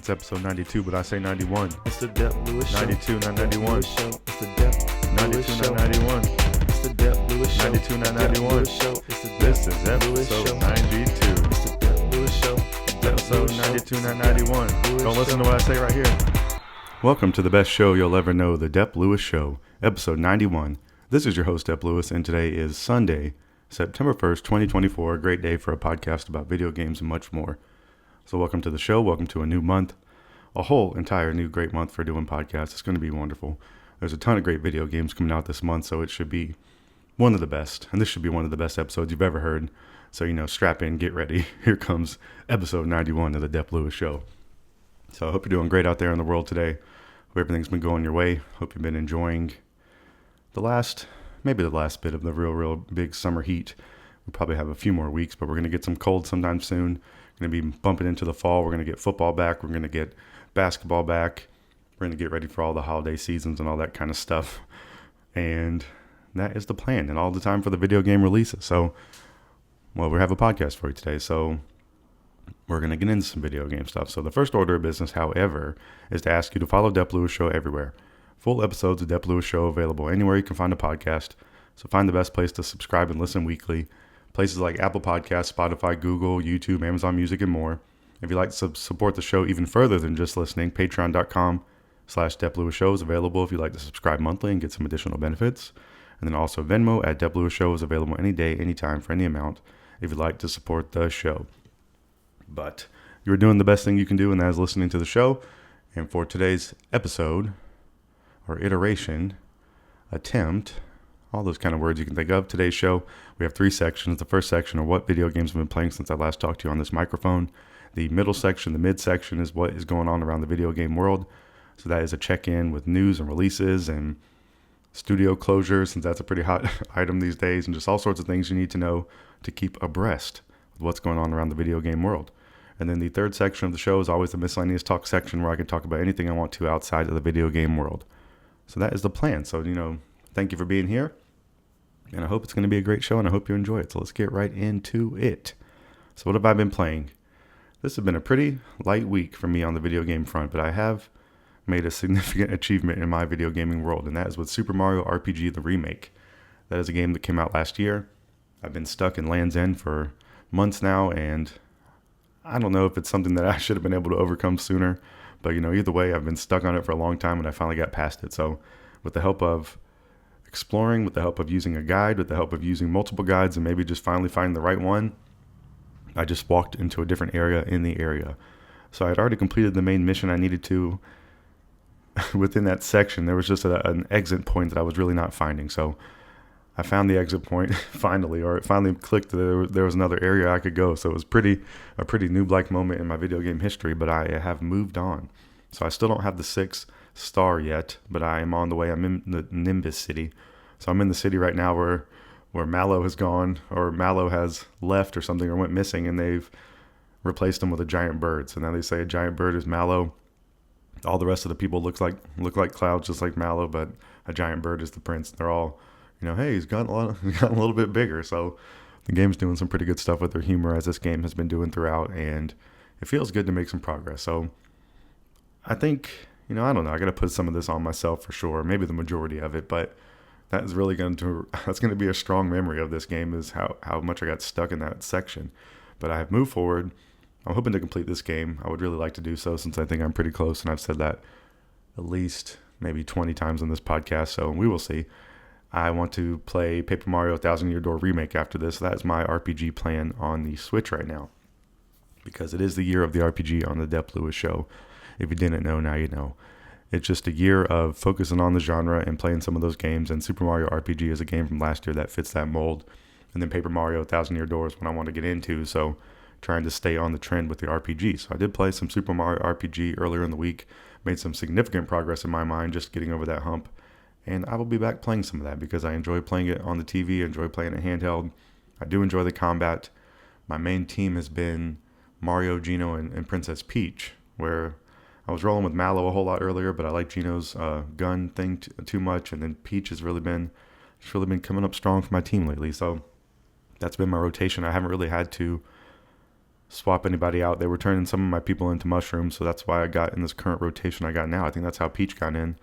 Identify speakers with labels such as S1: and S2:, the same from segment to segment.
S1: it's episode 92, but I say 91.
S2: It's the Dep Lewis Show.
S1: 92, not 91.
S2: It's the Dep
S1: 92,
S2: Show.
S1: not 91.
S2: It's the Dep Lewis Show.
S1: 92, not
S2: It's the Dep
S1: 91.
S2: Lewis Show. It's the
S1: This
S2: Dep
S1: is
S2: Lewis
S1: episode
S2: Show.
S1: 92.
S2: It's the Dep Lewis Show.
S1: Episode 92, not 91.
S2: Lewis
S1: Don't listen
S2: Show.
S1: to what I say right here. Welcome to the best show you'll ever know, the Dep Lewis Show, episode 91. This is your host, Dep Lewis, and today is Sunday, September 1st, 2024. A great day for a podcast about video games and much more. So welcome to the show. Welcome to a new month. A whole entire new great month for doing podcasts. It's going to be wonderful. There's a ton of great video games coming out this month, so it should be one of the best. And this should be one of the best episodes you've ever heard. So, strap in, get ready. Here comes episode 91 of the Dep Lewis Show. So I hope you're doing great out there in the world today. Hope everything's been going your way. Hope you've been enjoying maybe the last bit of the real big summer heat. We'll probably have a few more weeks, but we're going to get some cold sometime soon. Going to be bumping into the fall. We're going to get football back. We're going to get basketball back. We're going to get ready for all the holiday seasons and all that kind of stuff. And that is the plan, and all the time for the video game releases. So, we have a podcast for you today. So we're going to get into some video game stuff. So the first order of business, however, is to ask you to follow Dep Lewis Show everywhere. Full episodes of Dep Lewis Show available anywhere you can find a podcast. So find the best place to subscribe and listen weekly. Places like Apple Podcasts, Spotify, Google, YouTube, Amazon Music, and more. If you'd like to support the show even further than just listening, patreon.com/DepLewisShow is available if you'd like to subscribe monthly and get some additional benefits. And then also Venmo at Dep Lewis Show is available any day, anytime, for any amount if you'd like to support the show. But you're doing the best thing you can do, and that is listening to the show. And for today's episode, or iteration, attempt, all those kind of words you can think of. Today's show, we have 3 sections. The first section are what video games I've been playing since I last talked to you on this microphone. The middle section, the mid section, is what is going on around the video game world. So that is a check-in with news and releases and studio closures, since that's a pretty hot item these days, and just all sorts of things you need to know to keep abreast with what's going on around the video game world. And then the third section of the show is always the miscellaneous talk section, where I can talk about anything I want to outside of the video game world. So that is the plan. So, thank you for being here. And I hope it's going to be a great show, and I hope you enjoy it. So let's get right into it. So what have I been playing? This has been a pretty light week for me on the video game front, but I have made a significant achievement in my video gaming world, and that is with Super Mario RPG, the Remake. That is a game that came out last year. I've been stuck in Land's End for months now, and I don't know if it's something that I should have been able to overcome sooner, but either way, I've been stuck on it for a long time, and I finally got past it. So with the help of exploring, with the help of using a guide, with the help of using multiple guides, and maybe just finally finding the right one, I just walked into a different area in the area. So I had already completed the main mission I needed to within that section. There was just an exit point that I was really not finding. So I found the exit point finally, or it finally clicked that there was another area I could go. So it was a pretty noob-like moment in my video game history, but I have moved on. So I still don't have the 6 star yet, but I am on the way. I'm in the Nimbus City. So I'm in the city right now where Mallow has gone, or Mallow has left or something, or went missing, and they've replaced him with a giant bird. So now they say a giant bird is Mallow. All the rest of the people look like clouds, just like Mallow, but a giant bird is the prince. They're all, hey, he's gotten a little bit bigger. So the game's doing some pretty good stuff with their humor, as this game has been doing throughout, and it feels good to make some progress. So I think, I don't know, I got to put some of this on myself for sure, maybe the majority of it, but that's going to be a strong memory of this game, is how much I got stuck in that section. But I have moved forward. I'm hoping to complete this game. I would really like to do so, since I think I'm pretty close, and I've said that at least maybe 20 times on this podcast, so we will see. I want to play Paper Mario 1,000 Year Door Remake after this. That is my RPG plan on the Switch right now, because it is the year of the RPG on the Dep Lewis Show. If you didn't know, now you know. It's just a year of focusing on the genre and playing some of those games, and Super Mario RPG is a game from last year that fits that mold. And then Paper Mario 1,000 Year Door is what I want to get into, so trying to stay on the trend with the RPG. So I did play some Super Mario RPG earlier in the week, made some significant progress in my mind, just getting over that hump. And I will be back playing some of that, because I enjoy playing it on the TV, I enjoy playing it handheld. I do enjoy the combat. My main team has been Mario, Geno, and Princess Peach, where I was rolling with Mallow a whole lot earlier, but I like Geno's gun thing too much, and then Peach has really been coming up strong for my team lately. So that's been my rotation. I haven't really had to swap anybody out. They were turning some of my people into mushrooms, so that's why I got in this current rotation I got now. I think that's how Peach got in,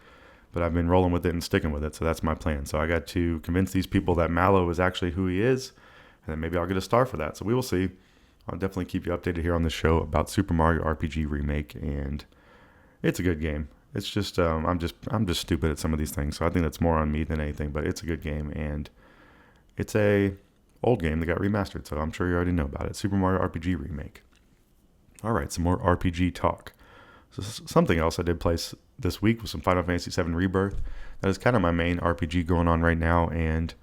S1: but I've been rolling with it and sticking with it, so that's my plan. So I got to convince these people that Mallow is actually who he is, and then maybe I'll get a star for that. So we will see. I'll definitely keep you updated here on this show about Super Mario RPG Remake, and it's a good game. It's just I'm just stupid at some of these things, so I think that's more on me than anything. But it's a good game, and it's a old game that got remastered, so I'm sure you already know about it. Super Mario RPG Remake. All right, some more RPG talk. So something else I did play this week was some Final Fantasy VII Rebirth. That is kind of my main RPG going on right now, and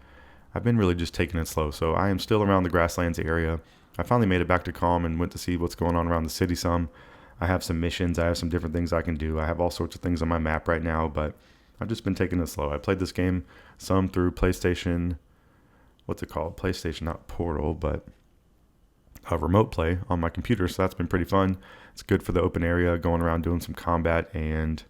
S1: I've been really just taking it slow. So I am still around the Grasslands area. I finally made it back to Calm and went to see what's going on around the city some. I have some missions. I have some different things I can do. I have all sorts of things on my map right now, but I've just been taking it slow. I played this game some through PlayStation. What's it called? PlayStation, not Portal, but remote play on my computer. So that's been pretty fun. It's good for the open area, going around doing some combat, and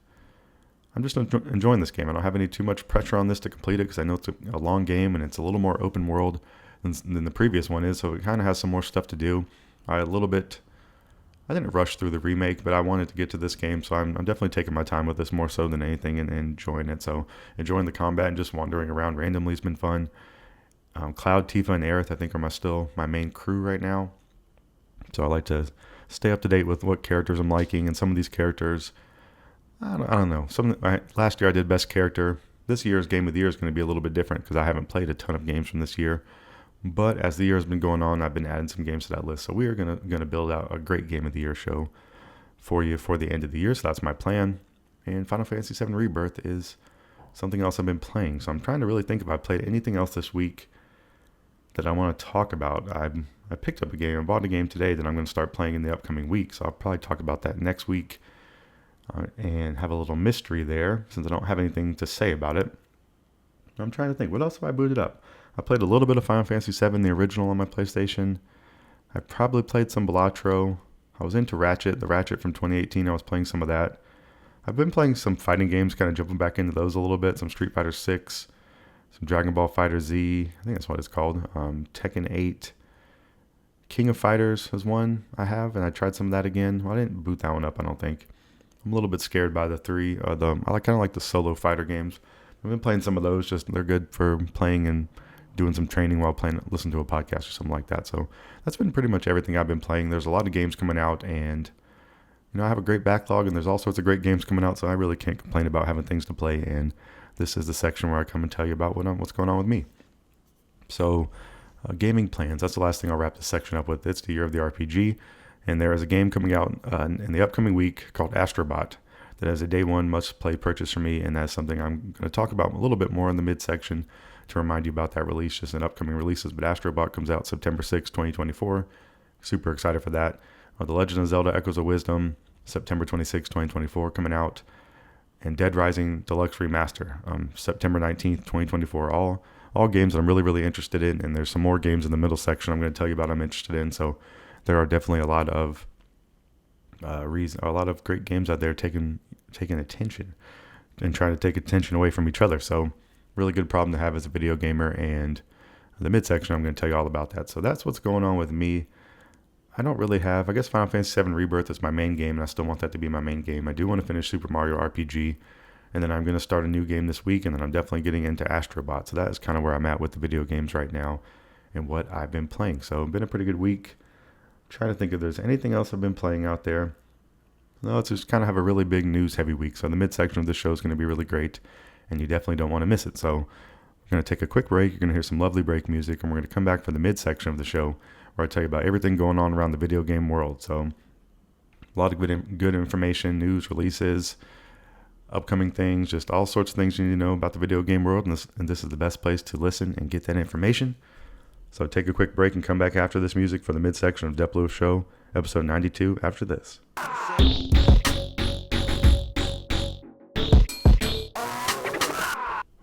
S1: I'm just enjoying this game. I don't have any too much pressure on this to complete it because I know it's a long game and it's a little more open world than the previous one is. So it kind of has some more stuff to do. I didn't rush through the remake, but I wanted to get to this game, so I'm definitely taking my time with this more so than anything and enjoying it. So enjoying the combat and just wandering around randomly has been fun. Cloud, Tifa, and Aerith, I think, are still my main crew right now. So I like to stay up to date with what characters I'm liking, and some of these characters, I don't know. Last year I did best character. This year's Game of the Year is going to be a little bit different because I haven't played a ton of games from this year. But as the year has been going on, I've been adding some games to that list. So we are gonna build out a great Game of the Year show for you for the end of the year. So that's my plan. And Final Fantasy VII Rebirth is something else I've been playing. So I'm trying to really think if I played anything else this week that I want to talk about. I picked up a game. I bought a game today that I'm going to start playing in the upcoming week. So I'll probably talk about that next week and have a little mystery there since I don't have anything to say about it. I'm trying to think. What else have I booted up? I played a little bit of Final Fantasy VII, the original, on my PlayStation. I probably played some Balatro. I was into Ratchet, the Ratchet from 2018. I was playing some of that. I've been playing some fighting games, kind of jumping back into those a little bit. Some Street Fighter 6, some Dragon Ball Fighter Z. I think that's what it's called. Tekken 8. King of Fighters is one I have, and I tried some of that again. Well, I didn't boot that one up, I don't think. I'm a little bit scared by the three. I kind of like the solo fighter games. I've been playing some of those. Just they're good for playing and doing some training while listening to a podcast or something like that. So that's been pretty much everything I've been playing. There's a lot of games coming out, and I have a great backlog, and there's all sorts of great games coming out. So I really can't complain about having things to play. And this is the section where I come and tell you about what's going on with me. So gaming plans. That's the last thing I'll wrap this section up with. It's the year of the RPG, and there is a game coming out in the upcoming week called Astro that has a day one must-play purchase for me, and that's something I'm going to talk about a little bit more in the midsection to remind you about that release, just in upcoming releases. But Astro comes out September 6, 2024. Super excited for that. The Legend of Zelda Echoes of Wisdom, September 26, 2024, coming out. And Dead Rising Deluxe Remaster, September 19th, 2024. All games that I'm really, really interested in, and there's some more games in the middle section I'm going to tell you about I'm interested in. So there are definitely a lot of great games out there taking attention and trying to take attention away from each other. So really good problem to have as a video gamer. And the midsection, I'm going to tell you all about that. So that's what's going on with me. I don't really have, I guess Final Fantasy VII Rebirth is my main game, and I still want that to be my main game. I do want to finish Super Mario RPG, and then I'm going to start a new game this week, and then I'm definitely getting into Astro. So that is kind of where I'm at with the video games right now and what I've been playing. So it's been a pretty good week. Trying to think if there's anything else I've been playing out there. No, it's just kind of have a really big news-heavy week. So the midsection of this show is going to be really great, and you definitely don't want to miss it. So we're going to take a quick break. You're going to hear some lovely break music, and we're going to come back for the midsection of the show where I tell you about everything going on around the video game world. So a lot of good information, news, releases, upcoming things, just all sorts of things you need to know about the video game world, and this is the best place to listen and get that information. So take a quick break and come back after this music for the midsection of Dep Lewis Show, episode 92, after this.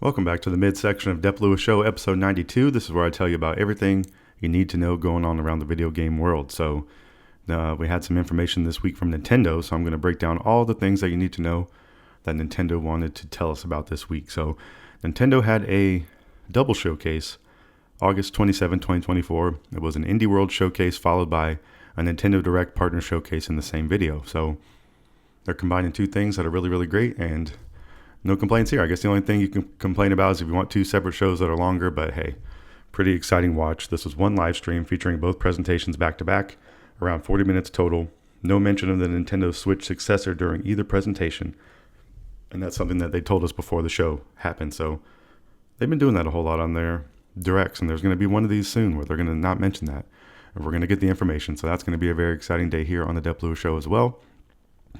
S1: Welcome back to the midsection of Dep Lewis Show, episode 92. This is where I tell you about everything you need to know going on around the video game world. So we had some information this week from Nintendo, so I'm going to break down all the things that you need to know that Nintendo wanted to tell us about this week. So Nintendo had a double showcase, August 27, 2024. It was an Indie World showcase followed by a Nintendo Direct partner showcase in the same video. So they're combining two things that are really, really great, and no complaints here. I guess the only thing you can complain about is if you want two separate shows that are longer, but hey, pretty exciting watch. This was one live stream featuring both presentations back to back, around 40 minutes total. No mention of the Nintendo Switch successor during either presentation. And that's something that they told us before the show happened. So they've been doing that a whole lot on their directs, and there's going to be one of these soon where they're going to not mention that. And we're going to get the information. So that's going to be a very exciting day here on the Dep Lewis Show as well.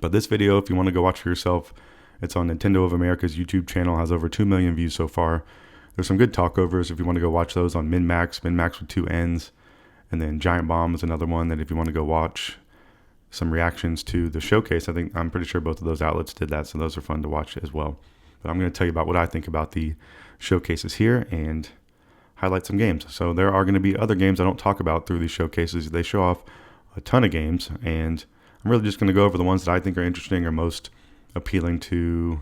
S1: But this video, if you want to go watch for yourself, it's on Nintendo of America's YouTube channel, has over 2 million views so far. There's some good talkovers if you want to go watch those on MinMax with 2 N's. And then Giant Bomb is another one that if you want to go watch some reactions to the showcase, I'm pretty sure both of those outlets did that, so those are fun to watch as well. But I'm going to tell you about what I think about the showcases here and highlight some games. So there are going to be other games I don't talk about through these showcases. They show off a ton of games, and I'm really just going to go over the ones that I think are interesting or most appealing to,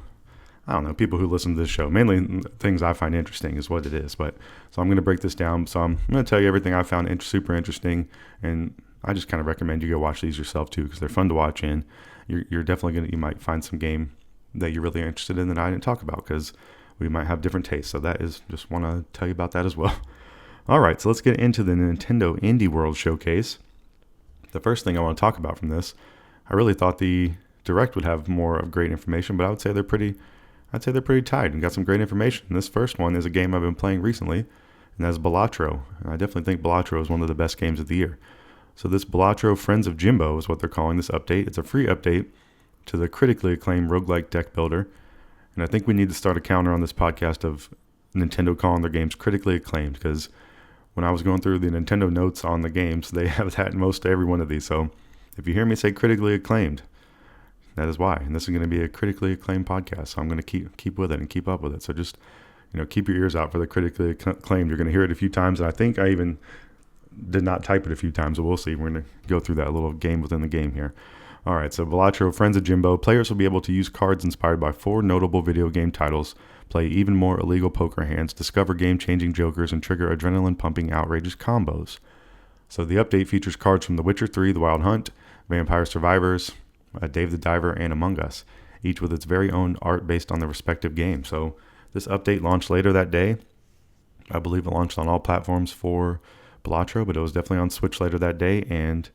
S1: people who listen to this show. Mainly things I find interesting is what it is. But so I'm going to break this down. So I'm going to tell you everything I found super interesting, and I just kind of recommend you go watch these yourself too, because they're fun to watch, and you're definitely you might find some game that you're really interested in that I didn't talk about, because we might have different tastes. So that is, just want to tell you about that as well. All right, so let's get into the Nintendo Indie World Showcase. The first thing I want to talk about from this, I really thought the Direct would have more of great information, but I would say they're pretty tight and got some great information. And this first one is a game I've been playing recently, and that's Balatro. And I definitely think Balatro is one of the best games of the year. So this Balatro Friends of Jimbo is what they're calling this update. It's a free update to the critically acclaimed roguelike deck builder. And I think we need to start a counter on this podcast of Nintendo calling their games critically acclaimed, because when I was going through the Nintendo notes on the games, they have that in most every one of these. So if you hear me say critically acclaimed, that is why. And this is going to be a critically acclaimed podcast. So I'm going to keep with it and keep up with it. So just, keep your ears out for the critically acclaimed. You're going to hear it a few times. And I think I even did not type it a few times, but we'll see. We're going to go through that little game within the game here. All right, so Balatro, Friends of Jimbo. Players will be able to use cards inspired by 4 notable video game titles, play even more illegal poker hands, discover game-changing jokers, and trigger adrenaline-pumping outrageous combos. So the update features cards from The Witcher 3, The Wild Hunt, Vampire Survivors, Dave the Diver, and Among Us, each with its very own art based on the respective game. So this update launched later that day. I believe it launched on all platforms for Balatro, but it was definitely on Switch later that day, and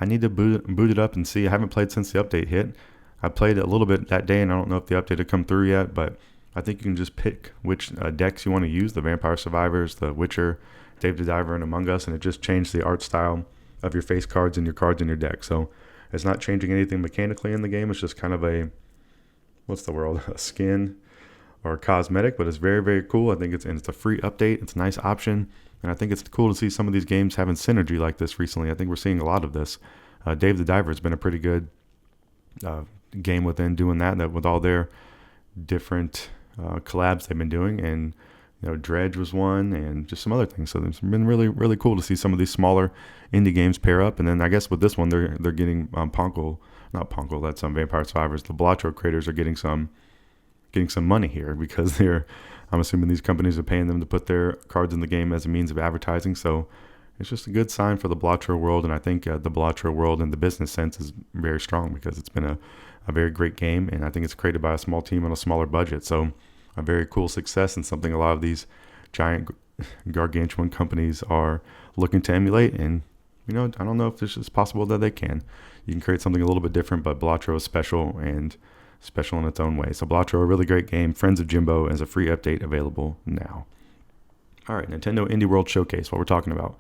S1: I need to boot it up and see. I haven't played since the update hit. I played a little bit that day, and I don't know if the update had come through yet, but I think you can just pick which decks you want to use, the Vampire Survivors, the Witcher, Dave the Diver, and Among Us, and it just changed the art style of your face cards and your cards in your deck. So it's not changing anything mechanically in the game. It's just kind of a skin or cosmetic, but it's very, very cool. I think it's a free update. It's a nice option. And I think it's cool to see some of these games having synergy like this recently. I think we're seeing a lot of this. Dave the Diver has been a pretty good game within doing that with all their different collabs they've been doing. And, Dredge was one, and just some other things. So it's been really, really cool to see some of these smaller indie games pair up. And then I guess with this one, they're getting that's Vampire Survivors. The Balatro creators are getting some money here, because I'm assuming these companies are paying them to put their cards in the game as a means of advertising. So it's just a good sign for the Balatro world. And I think the Balatro world in the business sense is very strong, because it's been a very great game. And I think it's created by a small team on a smaller budget. So a very cool success, and something a lot of these giant gargantuan companies are looking to emulate. And, I don't know if this is possible that they can. You can create something a little bit different, but Balatro is special and special in its own way. So Balatro, a really great game. Friends of Jimbo as a free update available now. All right, Nintendo Indie World Showcase, what we're talking about.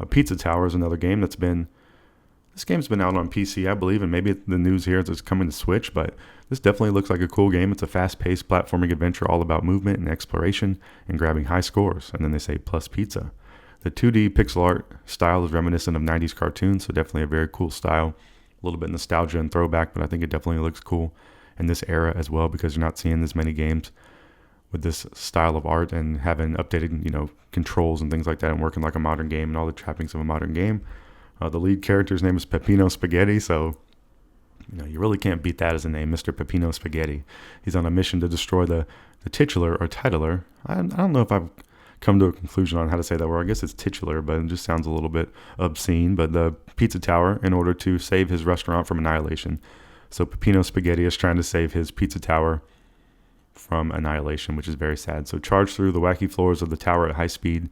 S1: Pizza Tower is another game this game's been out on PC, I believe, and maybe the news here is it's coming to Switch, but this definitely looks like a cool game. It's a fast-paced platforming adventure all about movement and exploration and grabbing high scores, and then they say plus pizza. The 2D pixel art style is reminiscent of 90s cartoons, so definitely a very cool style. A little bit nostalgia and throwback, but I think it definitely looks cool in this era as well, because you're not seeing as many games with this style of art and having updated, controls and things like that, and working like a modern game and all the trappings of a modern game. The lead character's name is Peppino Spaghetti, so you really can't beat that as a name, Mr. Peppino Spaghetti. He's on a mission to destroy the titular or titular. I don't know if I've come to a conclusion on how to say that word. I guess it's titular, but it just sounds a little bit obscene. But the pizza tower, in order to save his restaurant from annihilation. So Peppino Spaghetti is trying to save his pizza tower from annihilation, which is very sad. So charge through the wacky floors of the tower at high speed,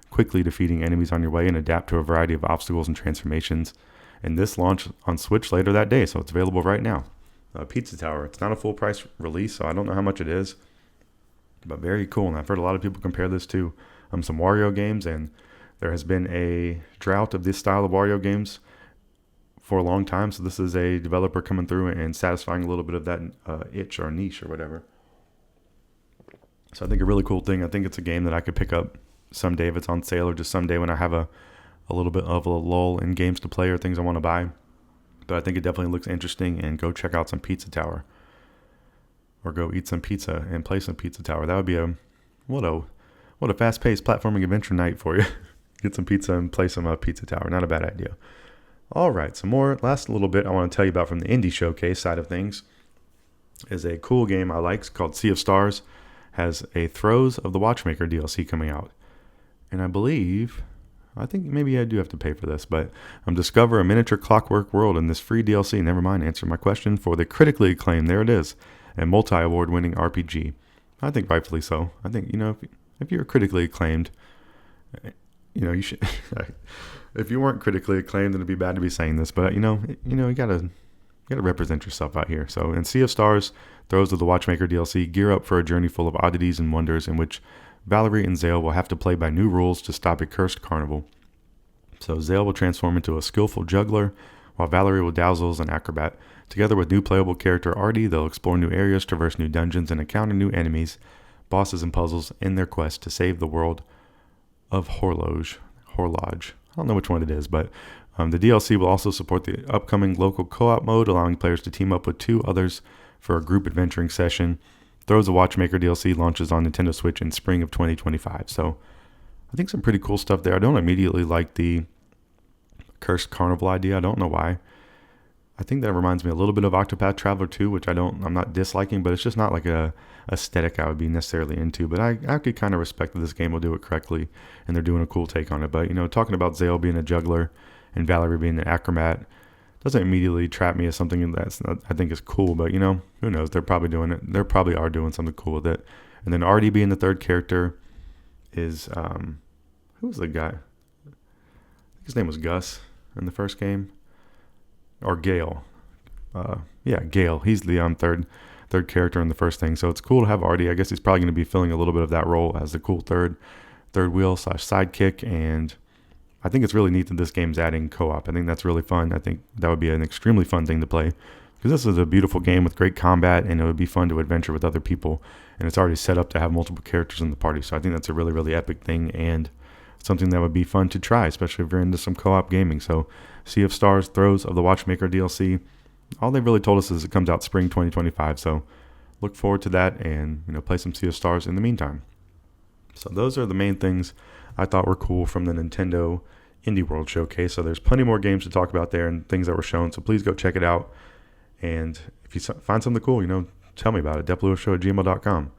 S1: quickly defeating enemies on your way, and adapt to a variety of obstacles and transformations. And this launched on Switch later that day, so it's available right now. Pizza Tower. It's not a full price release, so I don't know how much it is, but very cool. And I've heard a lot of people compare this to some Wario games, and there has been a drought of this style of Wario games for a long time. So this is a developer coming through and satisfying a little bit of that itch or niche or whatever. So I think a really cool thing. I think it's a game that I could pick up someday if it's on sale, or just someday when I have a little bit of a lull in games to play or things I want to buy. But I think it definitely looks interesting, and go check out some Pizza Tower, or go eat some pizza and play some Pizza Tower. That would be what a fast-paced platforming adventure night for you. Get some pizza and play some Pizza Tower. Not a bad idea. All right, some more. Last little bit I want to tell you about from the indie showcase side of things is a cool game I like. It's called Sea of Stars. Has a Throes of the Watchmaker DLC coming out, and I think maybe I do have to pay for this, but discover a miniature clockwork world in this free DLC. Never mind, answer my question for the critically acclaimed, there it is, a multi-award winning RPG. I think rightfully so. I think, if you're critically acclaimed, you should, if you weren't critically acclaimed, then it'd be bad to be saying this, but you gotta represent yourself out here. So in Sea of Stars, Throes of the Watchmaker DLC, gear up for a journey full of oddities and wonders in which Valerie and Zale will have to play by new rules to stop a cursed carnival. So Zale will transform into a skillful juggler, while Valerie will dazzle as an acrobat. Together with new playable character Artie, they'll explore new areas, traverse new dungeons, and encounter new enemies, bosses, and puzzles in their quest to save the world of Horloge. I don't know which one it is, but the DLC will also support the upcoming local co-op mode, allowing players to team up with two others for a group adventuring session. Throws the Watchmaker DLC launches on Nintendo Switch in spring of 2025. So I think some pretty cool stuff there. I don't immediately like the Cursed Carnival idea. I don't know why. I think that reminds me a little bit of Octopath Traveler 2, which I'm not disliking, but it's just not like a aesthetic I would be necessarily into. But I could kind of respect that this game will do it correctly, and they're doing a cool take on it. But, talking about Zale being a juggler and Valerie being an acrobat doesn't immediately trap me as something I think is cool, but who knows? They're probably doing it. They probably are doing something cool with it. And then Artie being the third character is who was the guy? I think his name was Gus in the first game, or Gale. Gale. He's the third character in the first thing. So it's cool to have Artie. I guess he's probably going to be filling a little bit of that role as the cool third wheel / sidekick. And I think it's really neat that this game's adding co-op. I think that's really fun. I think that would be an extremely fun thing to play, because this is a beautiful game with great combat, and it would be fun to adventure with other people. And it's already set up to have multiple characters in the party. So I think that's a really, really epic thing, and something that would be fun to try, especially if you're into some co-op gaming. So Sea of Stars, Throes of the Watchmaker DLC. All they've really told us is it comes out spring 2025. So look forward to that, and play some Sea of Stars in the meantime. So those are the main things I thought were cool from the Nintendo Indie World Showcase. So there's plenty more games to talk about there and things that were shown. So please go check it out. And if you find something cool, tell me about it. DepLewisShow@gmail.com.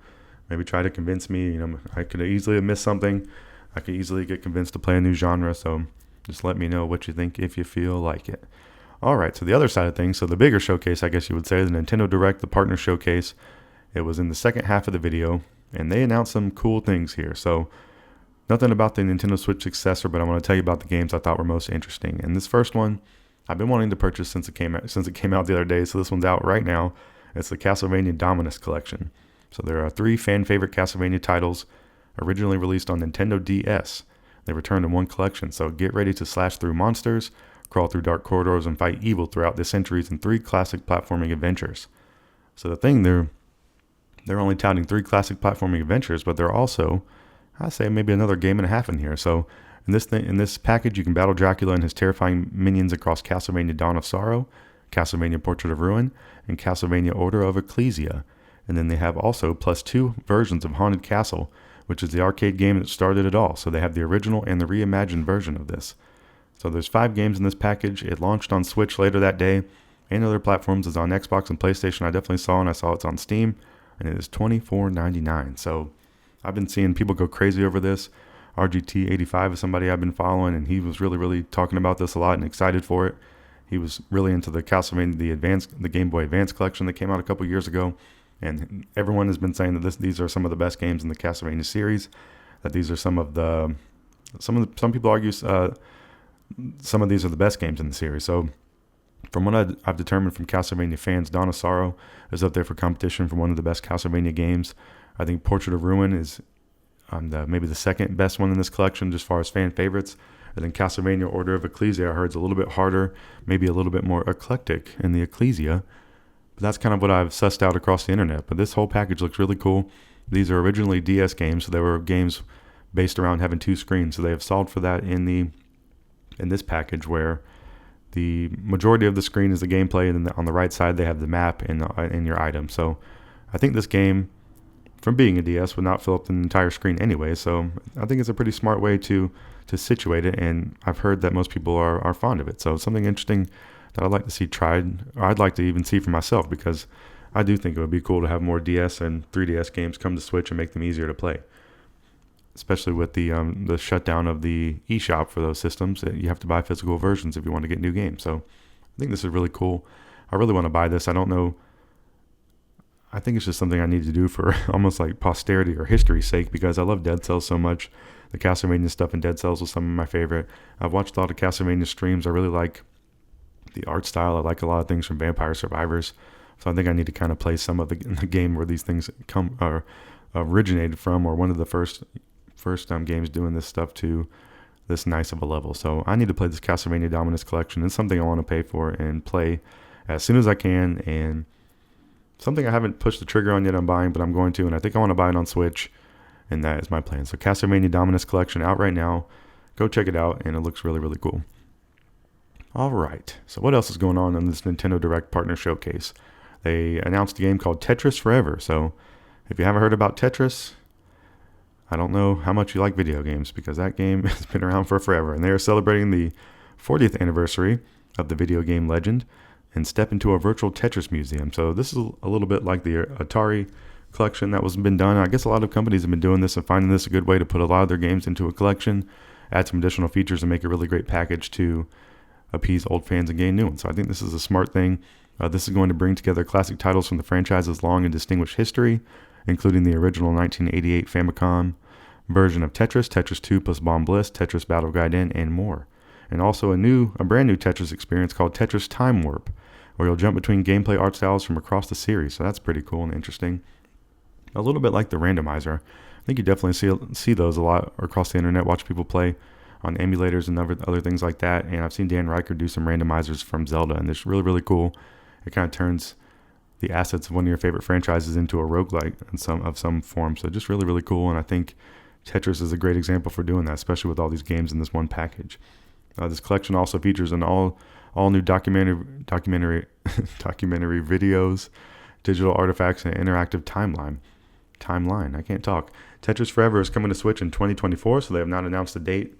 S1: Maybe try to convince me. I could easily have missed something. I could easily get convinced to play a new genre. So just let me know what you think if you feel like it. All right. So the other side of things. So the bigger showcase, I guess you would say, the Nintendo Direct, the partner showcase. It was in the second half of the video, and they announced some cool things here. So nothing about the Nintendo Switch successor, but I want to tell you about the games I thought were most interesting. And this first one, I've been wanting to purchase since it came out the other day. So this one's out right now. It's the Castlevania Dominus collection. So there are 3 fan favorite Castlevania titles originally released on Nintendo DS. They returned in one collection. So get ready to slash through monsters, crawl through dark corridors, and fight evil throughout the centuries in 3 classic platforming adventures. So the thing, they're only touting 3 classic platforming adventures, but they're also, I say, maybe another game and a half in here. So in this package, you can battle Dracula and his terrifying minions across Castlevania Dawn of Sorrow, Castlevania Portrait of Ruin, and Castlevania Order of Ecclesia. And then they have also +2 versions of Haunted Castle, which is the arcade game that started it all. So they have the original and the reimagined version of this. So there's 5 games in this package. It launched on Switch later that day, and other platforms. It's on Xbox and PlayStation. I definitely saw, and I saw it's on Steam, and it is $24.99. So I've been seeing people go crazy over this. RGT85 is somebody I've been following, and he was really, really talking about this a lot and excited for it. He was really into the Castlevania, the Game Boy Advance collection that came out a couple years ago, and everyone has been saying that these are some of the best games in the Castlevania series. That these are some people argue some of these are the best games in the series. So, from what I've determined from Castlevania fans, Dawn of Sorrow is up there for competition for one of the best Castlevania games. I think Portrait of Ruin is maybe the second best one in this collection, just as far as fan favorites. And then Castlevania Order of Ecclesia, I heard, is a little bit harder, maybe a little bit more eclectic in the Ecclesia. But that's kind of what I've sussed out across the internet. But this whole package looks really cool. These are originally DS games, so they were games based around having two screens. So they have solved for that in this package, where the majority of the screen is the gameplay, and then on the right side they have the map and your item. So I think this game, from being a DS, would not fill up the entire screen anyway. So I think it's a pretty smart way to situate it, and I've heard that most people are fond of it. So it's something interesting that I'd like to see tried, or I'd like to even see for myself, because I do think it would be cool to have more DS and 3DS games come to Switch and make them easier to play. Especially with the shutdown of the eShop for those systems, you have to buy physical versions if you want to get new games. So I think this is really cool. I really want to buy this. I don't know. I think it's just something I need to do for almost like posterity or history's sake, because I love Dead Cells so much. The Castlevania stuff in Dead Cells was some of my favorite. I've watched a lot of Castlevania streams. I really like the art style. I like a lot of things from Vampire Survivors. So I think I need to kind of play some of the game where these things originated from, or one of the first games doing this stuff to this nice of a level. So I need to play this Castlevania Dominus collection. It's something I want to pay for and play as soon as I can, and something I haven't pushed the trigger on yet on buying, but I'm going to, and I think I want to buy it on Switch, and that is my plan. So Castlevania Dominus collection out right now. Go check it out, and it looks really, really cool. All right, so what else is going on in this Nintendo Direct Partner Showcase? They announced a game called Tetris Forever. So if you haven't heard about Tetris, I don't know how much you like video games, because that game has been around for forever. And they are celebrating the 40th anniversary of the video game legend and step into a virtual Tetris museum. So this is a little bit like the Atari collection that was been done. I guess a lot of companies have been doing this and finding this a good way to put a lot of their games into a collection, add some additional features, and make a really great package to appease old fans and gain new ones. So I think this is a smart thing. This is going to bring together classic titles from the franchise's long and distinguished history, including the original 1988 Famicom version of Tetris, Tetris 2 plus Bomb Bliss, Tetris Battle Gaiden, and more. And also a brand new Tetris experience called Tetris Time Warp, where you'll jump between gameplay art styles from across the series. So that's pretty cool and interesting. A little bit like the randomizer. I think you definitely see those a lot across the internet, watch people play on emulators and other things like that. And I've seen Dan Riker do some randomizers from Zelda, and it's really, really cool. It kind of turns the assets of one of your favorite franchises into a roguelike of some form. So just really, really cool. And I think Tetris is a great example for doing that, especially with all these games in this one package. This collection also features an all new documentary videos, digital artifacts, and interactive timeline. I can't talk. Tetris Forever is coming to Switch in 2024, so they have not announced a date,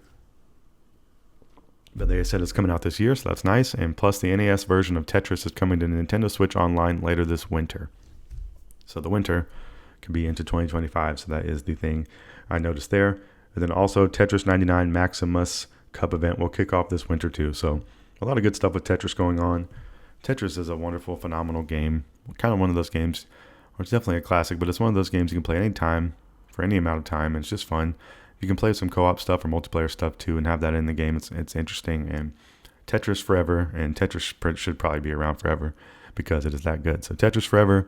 S1: but they said it's coming out this year, so that's nice. And plus, the NES version of Tetris is coming to Nintendo Switch Online later this winter. So the winter could be into 2025, so that is the thing I noticed there. And then also Tetris 99 Maximus Cup event will kick off this winter too. So a lot of good stuff with Tetris going on. Tetris is a wonderful, phenomenal game. Kind of one of those games, or it's definitely a classic, but it's one of those games you can play anytime for any amount of time, and it's just fun. You can play some co-op stuff or multiplayer stuff too and have that in the game. It's interesting. And Tetris Forever, and Tetris should probably be around forever because it is that good. So Tetris Forever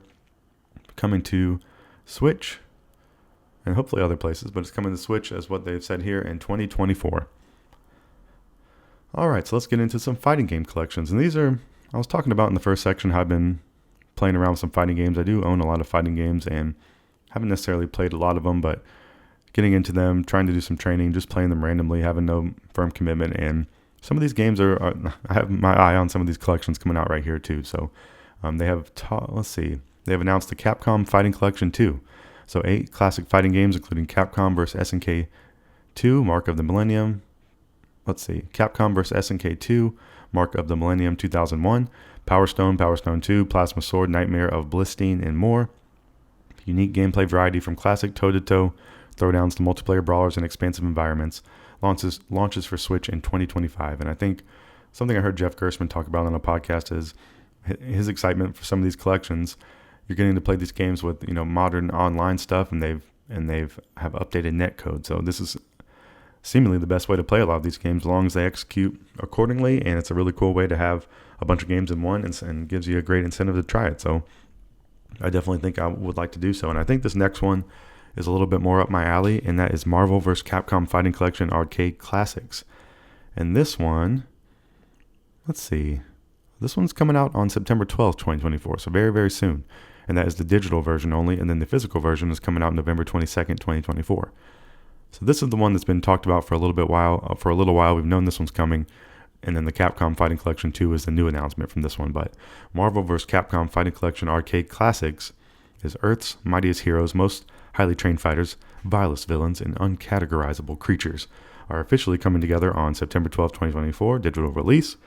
S1: coming to Switch and hopefully other places, but it's coming to Switch as what they've said here in 2024. All right, so let's get into some fighting game collections. And these are, I was talking about in the first section how I've been playing around with some fighting games. I do own a lot of fighting games and haven't necessarily played a lot of them, but getting into them, trying to do some training, just playing them randomly, having no firm commitment. And some of these games I have my eye on some of these collections coming out right here too. So they have, they have announced the Capcom Fighting Collection 2. So 8 classic fighting games, including Capcom vs. SNK 2, Mark of the Millennium. Capcom vs. SNK 2, Mark of the Millennium 2001, Power Stone, Power Stone 2, Plasma Sword, Nightmare of Blissstein, and more. Unique gameplay variety from classic toe-to-toe throwdowns to multiplayer brawlers and expansive environments. Launches for Switch in 2025. And I think something I heard Jeff Gerstmann talk about on a podcast is his excitement for some of these collections. You're getting to play these games with modern online stuff, and they've have updated netcode. So this is seemingly the best way to play a lot of these games, as long as they execute accordingly. And it's a really cool way to have a bunch of games in one, and gives you a great incentive to try it. So I definitely think I would like to do so. And I think this next one is a little bit more up my alley, and that is Marvel vs. Capcom Fighting Collection Arcade Classics. And this one, let's see, this one's coming out on September 12th, 2024, so very, very soon. And that is the digital version only, and then the physical version is coming out November 22nd, 2024. So this is the one that's been talked about for a little while. We've known this one's coming. And then the Capcom Fighting Collection 2 is the new announcement from this one. But Marvel vs. Capcom Fighting Collection Arcade Classics is Earth's mightiest heroes, most highly trained fighters, vilest villains, and uncategorizable creatures are officially coming together on September 12, 2024, digital release,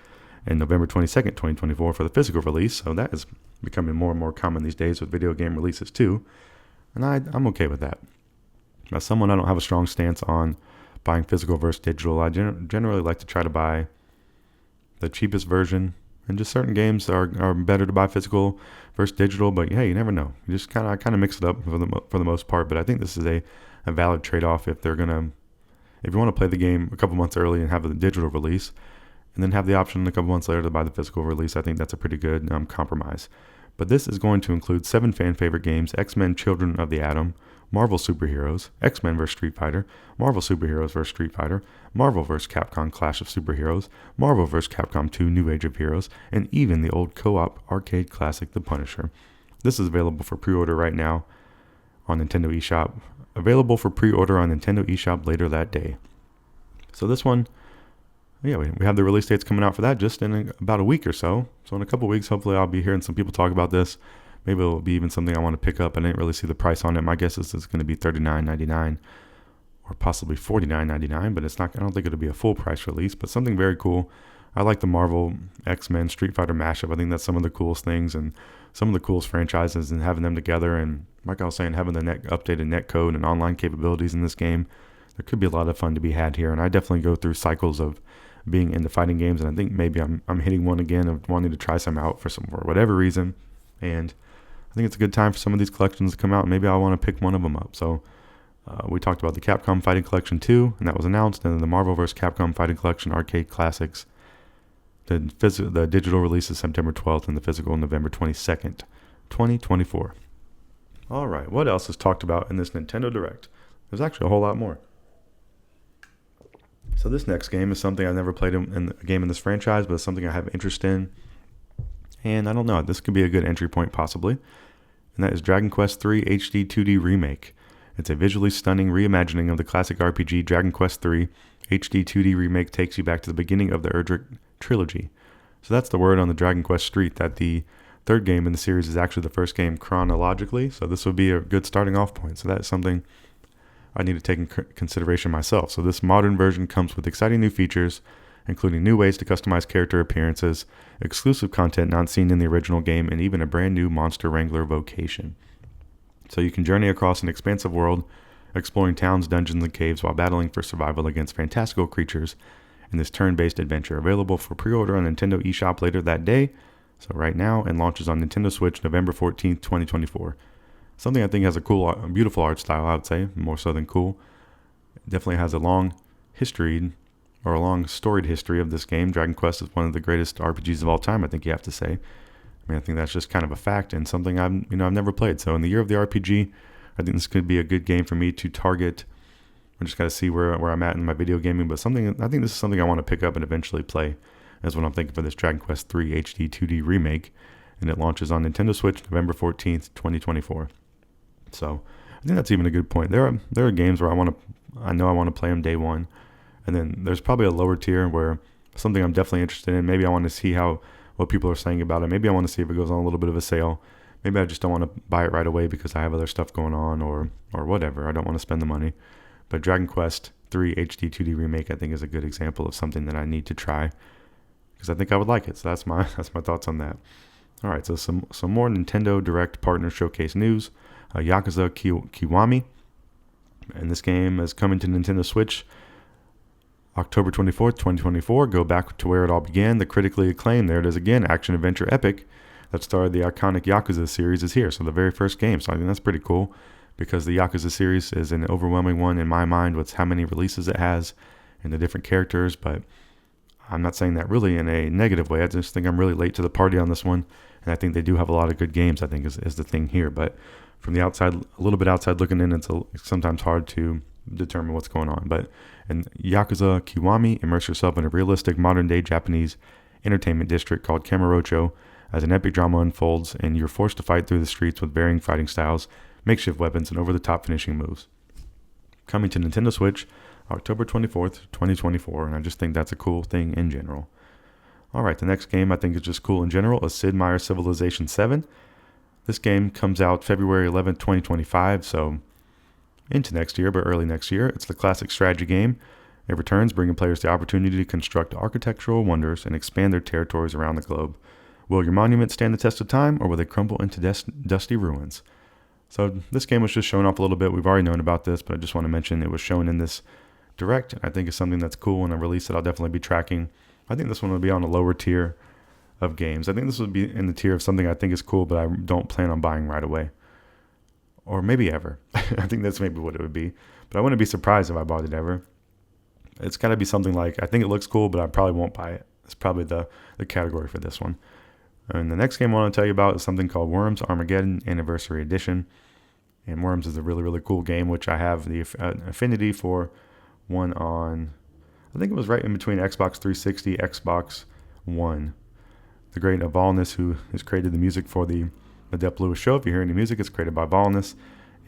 S1: and November 22nd, 2024 for the physical release. So that is becoming more and more common these days with video game releases too. And I'm okay with that. As someone, I don't have a strong stance on buying physical versus digital. I generally like to try to buy the cheapest version, and just certain games are better to buy physical versus digital. But hey, you never know. You just kind of mix it up for the most part. But I think this is a valid trade-off if you want to play the game a couple months early and have the digital release, and then have the option a couple months later to buy the physical release. I think that's a pretty good compromise. But this is going to include 7 fan favorite games: X-Men Children of the Atom, Marvel Superheroes, X-Men vs. Street Fighter, Marvel Superheroes vs. Street Fighter, Marvel vs. Capcom Clash of Superheroes, Marvel vs. Capcom 2 New Age of Heroes, and even the old co-op arcade classic The Punisher. This is available for pre-order right now on Nintendo eShop. Available for pre-order on Nintendo eShop later that day. So this one, we have the release dates coming out for that just in about a week or so. So in a couple weeks, hopefully I'll be hearing some people talk about this. Maybe it'll be even something I want to pick up. I didn't really see the price on it. My guess is it's going to be $39.99 or possibly $49.99, but I don't think it'll be a full price release, but something very cool. I like the Marvel X-Men Street Fighter mashup. I think that's some of the coolest things and some of the coolest franchises, and having them together. And like I was saying, having the updated netcode and online capabilities in this game, there could be a lot of fun to be had here. And I definitely go through cycles of being into fighting games, and I think maybe I'm hitting one again of wanting to try some out for whatever reason. And I think it's a good time for some of these collections to come out, and maybe I want to pick one of them up. So we talked about the Capcom Fighting Collection 2, and that was announced, and then the Marvel vs. Capcom Fighting Collection Arcade Classics. The digital release is September 12th, and the physical November 22nd, 2024. All right, what else is talked about in this Nintendo Direct? There's actually a whole lot more. So this next game is something I've never played in a game in this franchise, but it's something I have interest in. And I don't know, this could be a good entry point possibly. And that is Dragon Quest III HD 2D Remake. It's a visually stunning reimagining of the classic RPG Dragon Quest III. HD 2D Remake takes you back to the beginning of the Erdrick trilogy. So that's the word on the Dragon Quest street, that the third game in the series is actually the first game chronologically. So this would be a good starting off point. So that is something I need to take in consideration myself. So this modern version comes with exciting new features, including new ways to customize character appearances, exclusive content not seen in the original game, and even a brand new Monster Wrangler vocation. So you can journey across an expansive world, exploring towns, dungeons, and caves while battling for survival against fantastical creatures in this turn-based adventure. Available for pre-order on Nintendo eShop later that day, so right now, and launches on Nintendo Switch November 14th, 2024. Something I think has a cool, beautiful art style, I would say, more so than cool. It definitely has a long history, or a long storied history of this game. Dragon Quest is one of the greatest RPGs of all time, I think you have to say. I mean, I think that's just kind of a fact and something I've never played. So in the year of the RPG, I think this could be a good game for me to target. I just got to see where I'm at in my video gaming, but I think this is something I want to pick up and eventually play. Is what I'm thinking for this Dragon Quest III HD 2D Remake, and it launches on Nintendo Switch November 14th, 2024. So I think that's even a good point. There are games where I know I want to play them day one, and then there's probably a lower tier where something I'm definitely interested in. Maybe I want to see what people are saying about it. Maybe I want to see if it goes on a little bit of a sale. Maybe I just don't want to buy it right away because I have other stuff going on or whatever. I don't want to spend the money. But Dragon Quest III HD 2D Remake, I think, is a good example of something that I need to try because I think I would like it. So that's my thoughts on that. All right, so some more Nintendo Direct Partner Showcase news. Yakuza Kiwami. And this game is coming to Nintendo Switch October 24th, 2024. Go back to where it all began. The critically acclaimed, there it is again, action-adventure epic that starred the iconic Yakuza series is here. So the very first game. So I think that's pretty cool because the Yakuza series is an overwhelming one in my mind with how many releases it has and the different characters. But I'm not saying that really in a negative way. I just think I'm really late to the party on this one. And I think they do have a lot of good games, I think, is the thing here. But from the outside, a little bit outside looking in, it's sometimes hard to determine what's going on. But in Yakuza Kiwami, immerse yourself in a realistic modern-day Japanese entertainment district called Kamurocho as an epic drama unfolds and you're forced to fight through the streets with varying fighting styles, makeshift weapons, and over-the-top finishing moves. Coming to Nintendo Switch October 24th, 2024, and I just think that's a cool thing in general. All right, the next game I think is just cool in general is Sid Meier's Civilization 7. This game comes out February 11th, 2025, so into next year, but early next year. It's the classic strategy game. It returns, bringing players the opportunity to construct architectural wonders and expand their territories around the globe. Will your monuments stand the test of time, or will they crumble into dusty ruins? So this game was just shown off a little bit. We've already known about this, but I just want to mention it was shown in this Direct. I think it's something that's cool and a release that I'll definitely be tracking. I think this one will be on a lower tier of games. I think this would be in the tier of something I think is cool, but I don't plan on buying right away. Or maybe ever. I think that's maybe what it would be. But I wouldn't be surprised if I bought it ever. It's got to be something like, I think it looks cool, but I probably won't buy it. It's probably the category for this one. And the next game I want to tell you about is something called Worms Armageddon Anniversary Edition. And Worms is a really, really cool game, which I have the affinity for one on, I think it was right in between Xbox 360, Xbox One. The great Volnus, who has created the music for the Dep Lewis Show. If you hear any music, it's created by Volnus.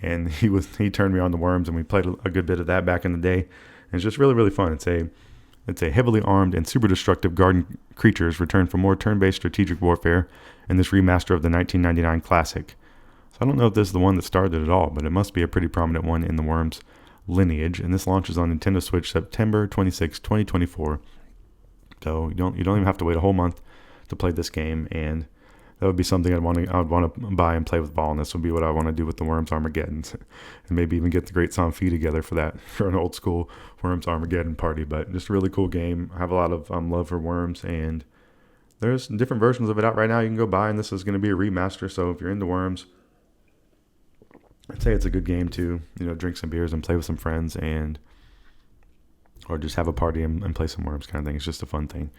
S1: And he turned me on to Worms, and we played a good bit of that back in the day. And it's just really, really fun. It's a heavily armed and super destructive garden creatures return for more turn-based strategic warfare in this remaster of the 1999 classic. So I don't know if this is the one that started it all, but it must be a pretty prominent one in the Worms lineage. And this launches on Nintendo Switch September 26, 2024. So you don't even have to wait a whole month to play this game, and that would be something I would want to buy and play with Vol, and this would be what I want to do with the Worms Armageddon, and maybe even get the Great Sanfi together for an old school Worms Armageddon party. But just a really cool game. I have a lot of love for Worms, and there's different versions of it out right now you can go buy, and this is going to be a remaster. So if you're into Worms, I'd say it's a good game to drink some beers and play with some friends, or just have a party and play some Worms kind of thing. It's just a fun thing.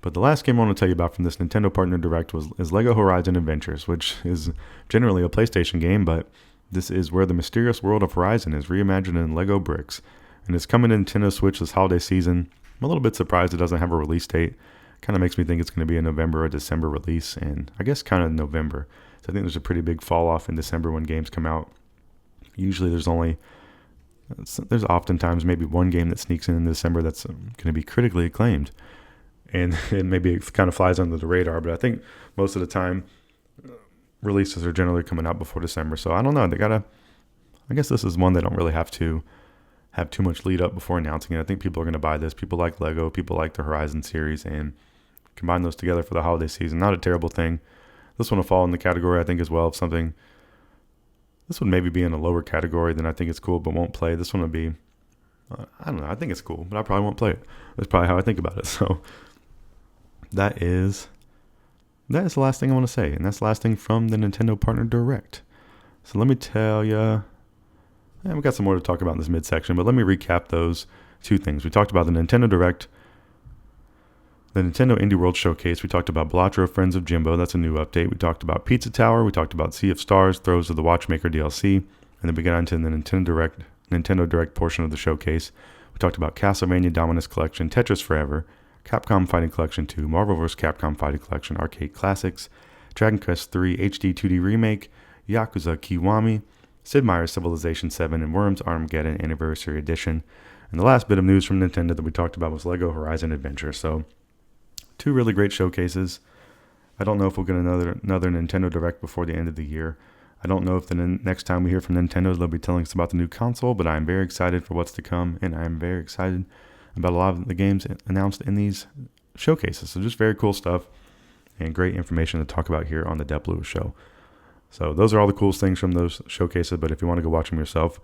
S1: But the last game I want to tell you about from this Nintendo Partner Direct is Lego Horizon Adventures, which is generally a PlayStation game, but this is where the mysterious world of Horizon is reimagined in Lego bricks. And it's coming to Nintendo Switch this holiday season. I'm a little bit surprised it doesn't have a release date. Kind of makes me think it's going to be a November or December release, and I guess kind of November. So I think there's a pretty big fall off in December when games come out. Usually there's oftentimes maybe one game that sneaks in December that's going to be critically acclaimed. And maybe it kind of flies under the radar, but I think most of the time releases are generally coming out before December. So I don't know. I guess this is one they don't really have to have too much lead up before announcing it. I think people are going to buy this. People like Lego, people like the Horizon series, and combine those together for the holiday season. Not a terrible thing. This one will fall in the category, I think, as well, of something. This would maybe be in a lower category than I think it's cool, but won't play. This one would be, I don't know. I think it's cool, but I probably won't play it. That's probably how I think about it. So that is the last thing I want to say, and that's the last thing from the Nintendo Partner Direct. So let me tell you, we got some more to talk about in this midsection, but let me recap those two things. We talked about the Nintendo Direct, the Nintendo Indie World Showcase. We talked about Balatro Friends of Jimbo. That's a new update. We talked about Pizza Tower. We talked about Sea of Stars, Throws of the Watchmaker DLC, and then we got into the Nintendo Direct portion of the showcase. We talked about Castlevania Dominus Collection, Tetris Forever, Capcom Fighting Collection 2, Marvel vs. Capcom Fighting Collection Arcade Classics, Dragon Quest III HD 2D Remake, Yakuza Kiwami, Sid Meier's Civilization 7, and Worms Armageddon Anniversary Edition. And the last bit of news from Nintendo that we talked about was Lego Horizon Adventure. So, two really great showcases. I don't know if we'll get another Nintendo Direct before the end of the year. I don't know if the next time we hear from Nintendo, they'll be telling us about the new console, but I'm very excited for what's to come, and I'm very excited about a lot of the games announced in these showcases. So just very cool stuff and great information to talk about here on the Dep Lewis Show. So those are all the coolest things from those showcases, but if you want to go watch them yourself,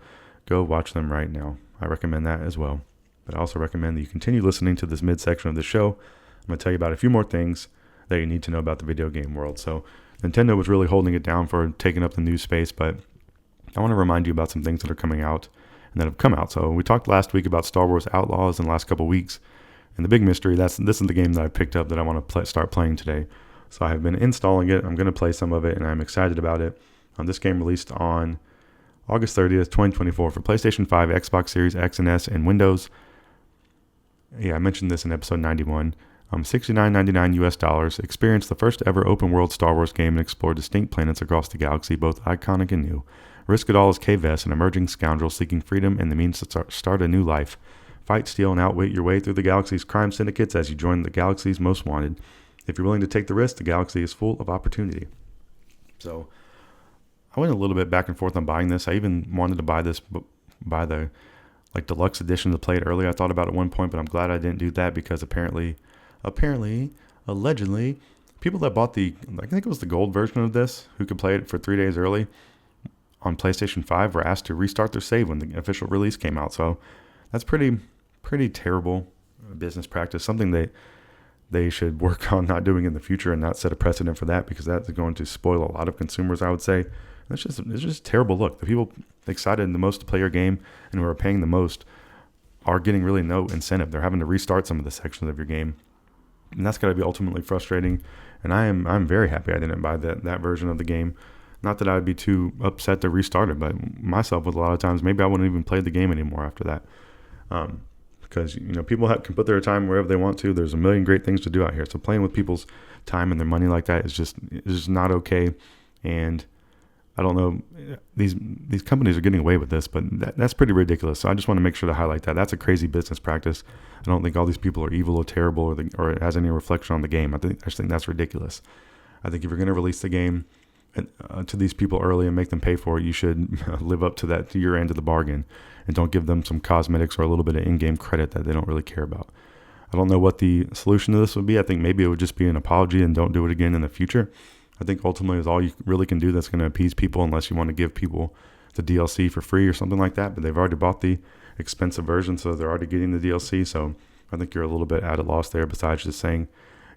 S1: go watch them right now. I recommend that as well. But I also recommend that you continue listening to this midsection of the show. I'm going to tell you about a few more things that you need to know about the video game world. So Nintendo was really holding it down for taking up the news space, but I want to remind you about some things that are coming out and that have come out. So we talked last week about Star Wars Outlaws in the last couple of weeks. And the big mystery, this is the game that I picked up that I want to start playing today. So I have been installing it. I'm going to play some of it, and I'm excited about it. This game released on August 30th, 2024 for PlayStation 5, Xbox Series X and S, and Windows. Yeah, I mentioned this in episode 91. $69.99 US. Experience the first ever open world Star Wars game and explore distinct planets across the galaxy, both iconic and new. Risk it all as K-Vess, an emerging scoundrel seeking freedom and the means to start a new life. Fight, steal, and outwit your way through the galaxy's crime syndicates as you join the galaxy's most wanted. If you're willing to take the risk, the galaxy is full of opportunity. So I went a little bit back and forth on buying this. I even wanted to buy the deluxe edition to play it early. I thought about it at one point, but I'm glad I didn't do that because allegedly, people that bought I think it was the gold version of this, who could play it for 3 days early on PlayStation 5, were asked to restart their save when the official release came out. So that's pretty terrible business practice. Something they should work on not doing in the future and not set a precedent for that, because that's going to spoil a lot of consumers, I would say. It's just a terrible look. The people excited the most to play your game and who are paying the most are getting really no incentive. They're having to restart some of the sections of your game, and that's got to be ultimately frustrating. And I'm very happy I didn't buy that version of the game. Not that I would be too upset to restart it, but myself, with a lot of times, maybe I wouldn't even play the game anymore after that. Because people can put their time wherever they want to. There's a million great things to do out here. So playing with people's time and their money like that is just not okay. And I don't know, these companies are getting away with this, but that's pretty ridiculous. So I just want to make sure to highlight that. That's a crazy business practice. I don't think all these people are evil or terrible or it has any reflection on the game. I just think that's ridiculous. I think if you're going to release the game to these people early and make them pay for it, you should live up to your end of the bargain and don't give them some cosmetics or a little bit of in-game credit that they don't really care about. I don't know what the solution to this would be. I think maybe it would just be an apology and don't do it again in the future. I think ultimately is all you really can do that's going to appease people, unless you want to give people the DLC for free or something like that. But they've already bought the expensive version, so they're already getting the DLC. So I think you're a little bit at a loss there, besides just saying,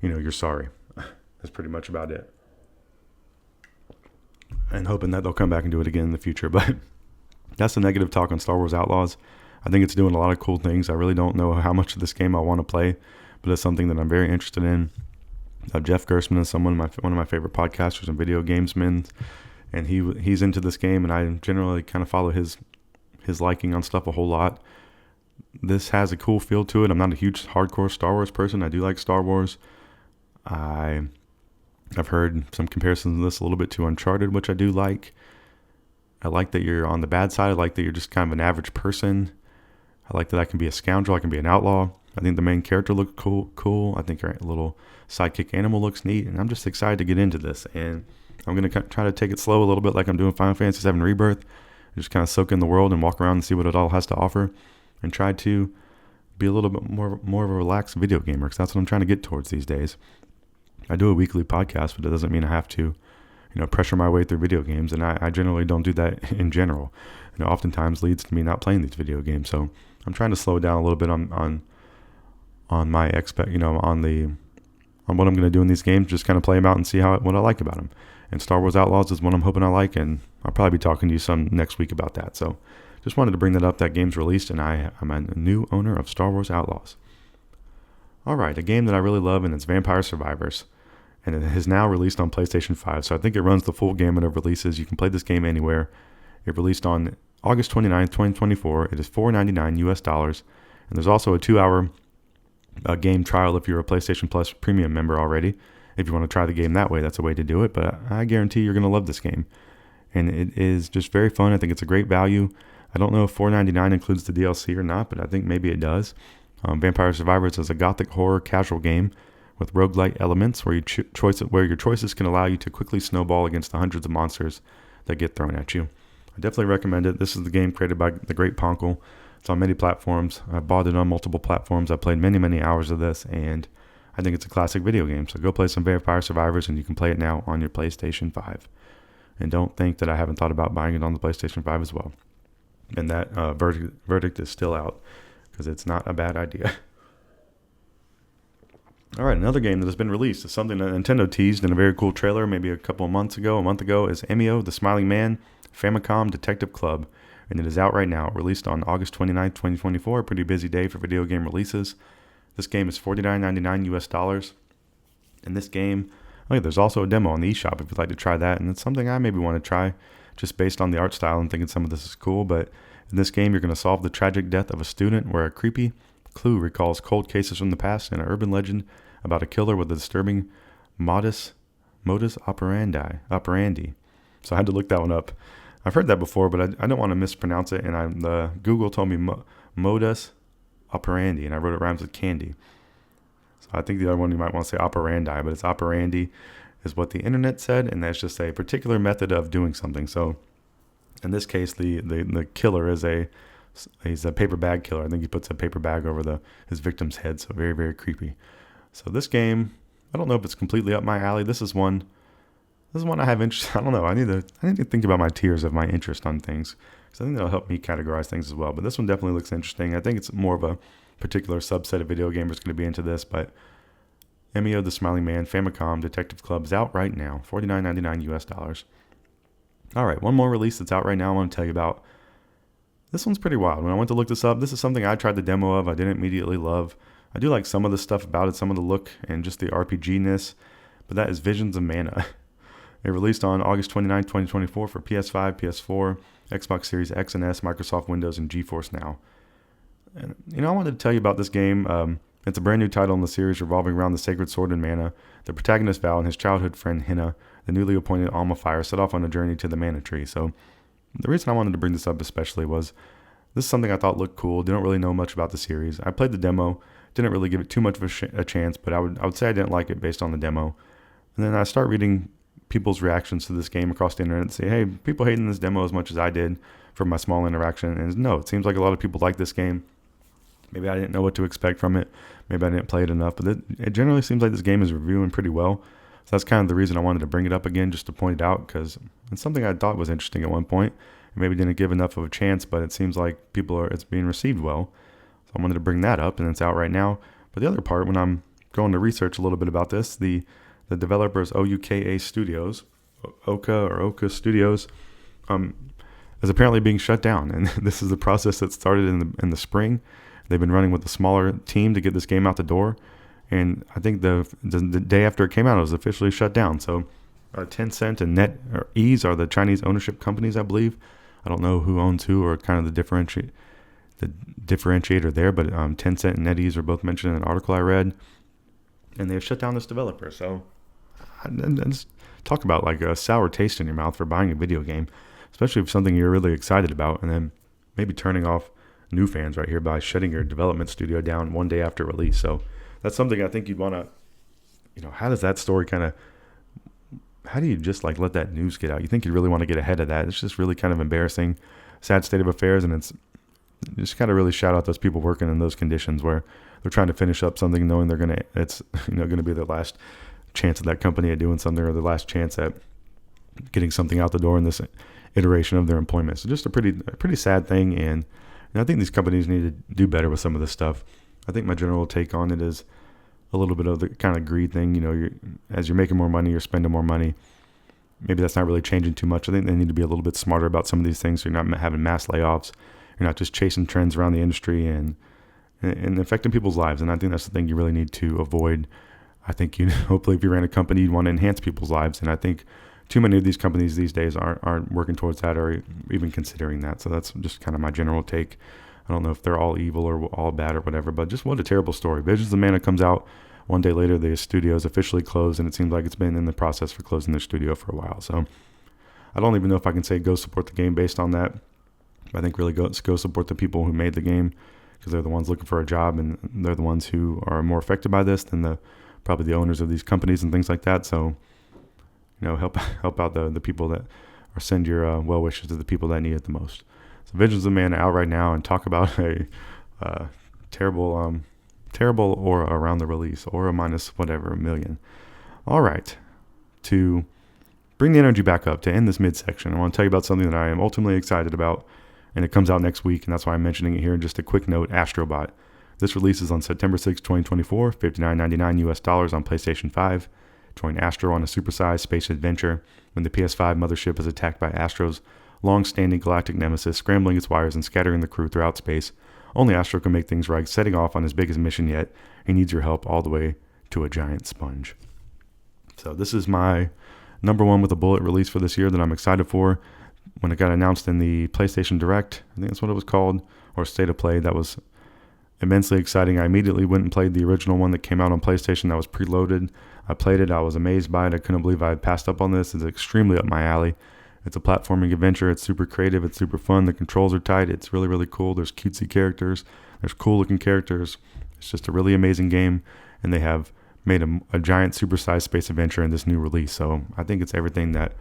S1: you're sorry. That's pretty much about it. And hoping that they'll come back and do it again in the future. But that's the negative talk on Star Wars Outlaws. I think it's doing a lot of cool things. I really don't know how much of this game I want to play, but it's something that I'm very interested in. Jeff Gerstmann is one of my favorite podcasters and video gamesmen, and he's into this game, and I generally kind of follow his liking on stuff a whole lot. This has a cool feel to it. I'm not a huge hardcore Star Wars person. I do like Star Wars. I've heard some comparisons of this a little bit to Uncharted, which I do like. I like that you're on the bad side. I like that you're just kind of an average person. I like that I can be a scoundrel. I can be an outlaw. I think the main character looks cool. I think our little sidekick animal looks neat, and I'm just excited to get into this. And I'm going to try to take it slow a little bit, like I'm doing Final Fantasy VII Rebirth. Just kind of soak in the world and walk around and see what it all has to offer, and try to be a little bit more of a relaxed video gamer, because that's what I'm trying to get towards these days. I do a weekly podcast, but it doesn't mean I have to, pressure my way through video games, and I generally don't do that in general. Oftentimes leads to me not playing these video games. So I'm trying to slow down a little bit on my on what I'm going to do in these games, just kind of play them out and see what I like about them. And Star Wars Outlaws is one I'm hoping I like, and I'll probably be talking to you some next week about that. So just wanted to bring that up. That game's released, and I'm a new owner of Star Wars Outlaws. All right, a game that I really love, and it's Vampire Survivors, and it is now released on PlayStation 5. So I think it runs the full gamut of releases. You can play this game anywhere. It released on August 29th, 2024. It is $4.99 US, and there's also a 2-hour game trial if you're a PlayStation Plus Premium member already. If you want to try the game that way, that's a way to do it. But I guarantee you're going to love this game, and it is just very fun. I think it's a great value. I don't know if $4.99 includes the DLC or not, but I think maybe it does. Vampire Survivors is a gothic horror casual game with roguelike elements where your choices can allow you to quickly snowball against the hundreds of monsters that get thrown at you. I definitely recommend it. This is the game created by the great Ponkel. It's on many platforms. I bought it on multiple platforms. I played many, many hours of this, and I think it's a classic video game. So go play some Vampire Survivors, and you can play it now on your PlayStation 5. And don't think that I haven't thought about buying it on the PlayStation 5 as well. And that verdict is still out because it's not a bad idea. All right, another game that has been released is something that Nintendo teased in a very cool trailer maybe a month ago, is Emio, the Smiling Man, Famicom Detective Club, and it is out right now, released on August 29th, 2024, a pretty busy day for video game releases. This game is $49.99 US, and this game, there's also a demo on the eShop if you'd like to try that, and it's something I maybe want to try just based on the art style and thinking some of this is cool, but in this game, you're going to solve the tragic death of a student where a creepy clue recalls cold cases from the past and an urban legend about a killer with a disturbing modus operandi. So I had to look that one up. I've heard that before, but I don't want to mispronounce it, and Google told me modus operandi, and I wrote it rhymes with candy. So I think the other one you might want to say operandi, but it's operandi is what the internet said, and that's just a particular method of doing something. So in this case, the killer is he's a paper bag killer. I think he puts a paper bag over his victim's head, so very, very creepy. So this game, I don't know if it's completely up my alley. This is one I have interest. I don't know. I need to think about my tiers of my interest on things, because I think that'll help me categorize things as well. But this one definitely looks interesting. I think it's more of a particular subset of video gamers going to be into this. But Emio, the Smiling Man, Famicom Detective Club is out right now, $49.99 US. All right, one more release that's out right now I want to tell you about. This one's pretty wild. When I went to look this up, this is something I tried the demo of. I didn't immediately love. I do like some of the stuff about it, some of the look and just the RPG-ness, but that is Visions of Mana. It released on August 29, 2024 for PS5, PS4, Xbox Series X and S, Microsoft Windows, and GeForce Now. And, I wanted to tell you about this game. It's a brand new title in the series revolving around the sacred sword and mana. The protagonist Val and his childhood friend Hinna, the newly appointed Alma Fire, set off on a journey to the mana tree. So the reason I wanted to bring this up especially was this is something I thought looked cool. Didn't really know much about the series. I played the demo. Didn't really give it too much of a chance, but I would say I didn't like it based on the demo. And then I start reading people's reactions to this game across the internet and say, hey, people hating this demo as much as I did from my small interaction. And no, it seems like a lot of people like this game. Maybe I didn't know what to expect from it. Maybe I didn't play it enough, but it generally seems like this game is reviewing pretty well. So that's kind of the reason I wanted to bring it up again, just to point it out, because it's something I thought was interesting at one point. Maybe didn't give enough of a chance, but it seems like it's being received well. So I wanted to bring that up, and it's out right now. But the other part, when I'm going to research a little bit about this, the developers OUKA Studios, Oka Studios, is apparently being shut down. And this is the process that started in the spring. They've been running with a smaller team to get this game out the door. And I think the day after it came out, it was officially shut down. So Tencent and NetEase are the Chinese ownership companies, I believe. I don't know who owns who or kind of the differentiator there, but Tencent and NetEase are both mentioned in an article I read, and they've shut down this developer. So just talk about like a sour taste in your mouth for buying a video game, especially if something you're really excited about, and then maybe turning off new fans right here by shutting your development studio down one day after release. So that's something I think you'd want to, how does that story how do you just like let that news get out? You think you really want to get ahead of that. It's just really kind of embarrassing, sad state of affairs, and it's just kind of really shout out those people working in those conditions where they're trying to finish up something knowing it's going to be their last chance at that company at doing something, or their last chance at getting something out the door in this iteration of their employment. So just a pretty sad thing, and I think these companies need to do better with some of this stuff. I think my general take on it is a little bit of the kind of greed thing. As you're making more money, you're spending more money. Maybe that's not really changing too much. I think they need to be a little bit smarter about some of these things, so you're not having mass layoffs. You're not just chasing trends around the industry and affecting people's lives. And I think that's the thing you really need to avoid. I think hopefully if you ran a company, you'd want to enhance people's lives. And I think too many of these companies these days aren't working towards that or even considering that. So that's just kind of my general take. I don't know if they're all evil or all bad or whatever, but just what a terrible story. Visions of Mana comes out. One day later, the studio is officially closed, and it seems like it's been in the process for closing their studio for a while. So I don't even know if I can say go support the game based on that. I think really go support the people who made the game, because they're the ones looking for a job, and they're the ones who are more affected by this than probably the owners of these companies and things like that. So, help out the people that, or send your well wishes to the people that need it the most. So Visions of Mana out right now, and talk about a terrible aura around the release, aura minus whatever, a million. All right, to bring the energy back up to end this midsection, I want to tell you about something that I am ultimately excited about. and it comes out next week, and that's why I'm mentioning it here. And just a quick note, Astrobot. This releases on September 6, 2024, $59.99 US on PlayStation 5. Join Astro on a supersized space adventure when the PS5 mothership is attacked by Astro's long-standing galactic nemesis, scrambling its wires and scattering the crew throughout space. Only Astro can make things right, setting off on his biggest mission yet. He needs your help all the way to a giant sponge. So this is my number one with a bullet release for this year that I'm excited for. When it got announced in the PlayStation Direct, I think that's what it was called, or State of Play, that was immensely exciting. I immediately went and played the original one that came out on PlayStation that was preloaded. I played it. I was amazed by it. I couldn't believe I had passed up on this. It's extremely up my alley. It's a platforming adventure. It's super creative. It's super fun. The controls are tight. It's really, really cool. There's cutesy characters. There's cool looking characters. It's just a really amazing game. And they have made a giant supersized space adventure in this new release. So I think it's everything that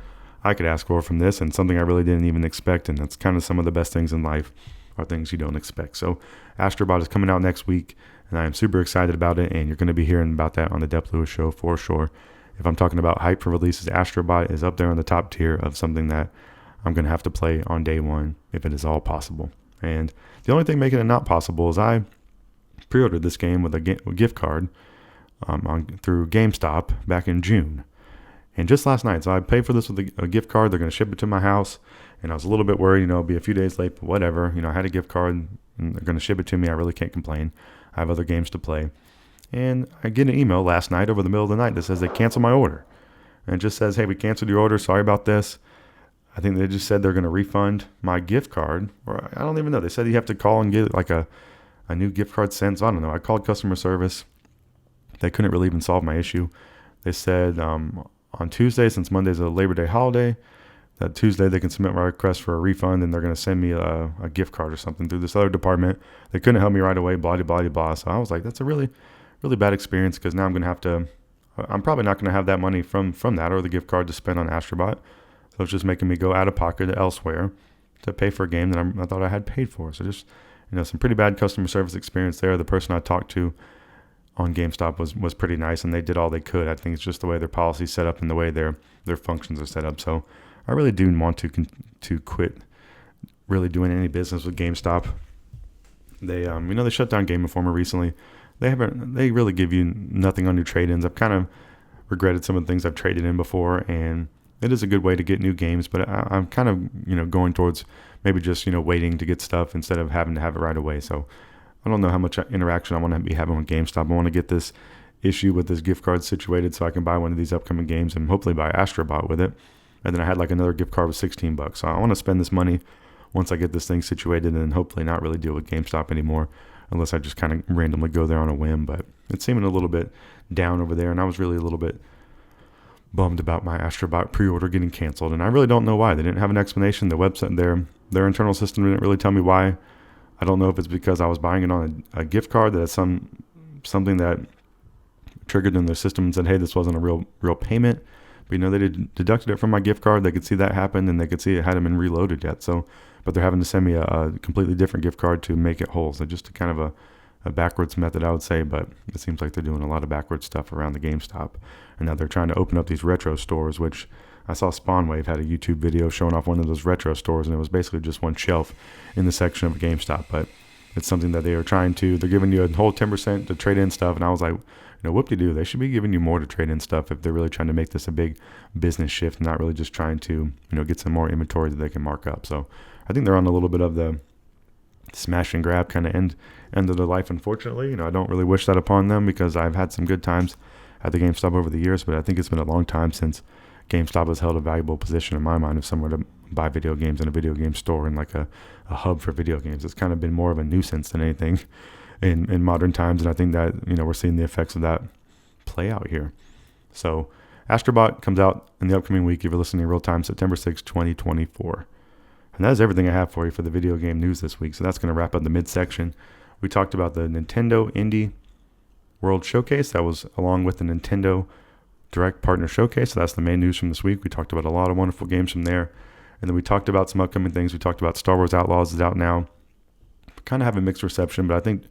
S1: I could ask for from this, and something I really didn't even expect. And that's kind of some of the best things in life, are things you don't expect. So Astrobot is coming out next week, and I am super excited about it, and you're going to be hearing about that on the Dep Lewis Show for sure. If I'm talking about hype for releases, Astrobot is up there on the top tier of something that I'm going to have to play on day one if it is all possible. And the only thing making it not possible is I pre-ordered this game with a gift card through GameStop back in June. And just last night, so I paid for this with a gift card. They're going to ship it to my house. And I was a little bit worried, it'll be a few days late, but whatever. I had a gift card, and they're going to ship it to me. I really can't complain. I have other games to play. And I get an email last night over the middle of the night that says they canceled my order. And it just says, hey, we canceled your order. Sorry about this. I think they just said they're going to refund my gift card. Or I don't even know. They said you have to call and get like a new gift card sent. So I don't know. I called customer service. They couldn't really even solve my issue. They said on Tuesday, since Monday's a Labor Day holiday, that Tuesday they can submit my request for a refund, and they're going to send me a gift card or something through this other department. They couldn't help me right away, blah, blah, blah, blah. So I was like, that's a really, really bad experience, because now I'm going to have to, I'm probably not going to have that money from that or the gift card to spend on Astrobot. So it's just making me go out of pocket elsewhere to pay for a game that I thought I had paid for. So just, some pretty bad customer service experience there. The person I talked to on GameStop was pretty nice, and they did all they could. I think it's just the way their policy's set up and the way their functions are set up. So I really do want to quit really doing any business with GameStop. They they shut down Game Informer recently. They really give you nothing on your trade-ins. I've kind of regretted some of the things I've traded in before, and it is a good way to get new games, but I'm kind of going towards maybe just waiting to get stuff instead of having to have it right away. So I don't know how much interaction I want to be having with GameStop. I want to get this issue with this gift card situated so I can buy one of these upcoming games and hopefully buy Astrobot with it. And then I had like another gift card with $16. So I want to spend this money once I get this thing situated, and hopefully not really deal with GameStop anymore, unless I just kind of randomly go there on a whim. But it's seeming a little bit down over there, and I was really a little bit bummed about my Astrobot pre-order getting canceled. And I really don't know why. They didn't have an explanation. The website, their internal system didn't really tell me why. I don't know if it's because I was buying it on a gift card that's something that triggered in their system and said, hey, this wasn't a real payment. But they deducted it from my gift card. They could see that happen, and they could see it hadn't been reloaded yet. So, but they're having to send me a completely different gift card to make it whole. So just kind of a backwards method, I would say. But it seems like they're doing a lot of backwards stuff around the GameStop. And now they're trying to open up these retro stores, which I saw SpawnWave had a YouTube video showing off one of those retro stores, and it was basically just one shelf in the section of GameStop. But it's something that they are trying to, they're giving you a whole 10% to trade in stuff. And I was like, whoop-de-doo, they should be giving you more to trade in stuff if they're really trying to make this a big business shift, not really just trying to, get some more inventory that they can mark up. So I think they're on a little bit of the smash and grab kind of end of their life, unfortunately. I don't really wish that upon them, because I've had some good times at the GameStop over the years, but I think it's been a long time since GameStop has held a valuable position in my mind of somewhere to buy video games in a video game store and like a hub for video games. It's kind of been more of a nuisance than anything in modern times, and I think that we're seeing the effects of that play out here. So Astrobot comes out in the upcoming week if you're listening in real time, September 6, 2024. And that is everything I have for you for the video game news this week. So that's going to wrap up the midsection. We talked about the Nintendo Indie World Showcase. That was along with the Nintendo Direct Partner Showcase. So that's the main news from this week. We talked about a lot of wonderful games from there. And then we talked about some upcoming things. We talked about Star Wars Outlaws is out now. Kind of have a mixed reception, but I think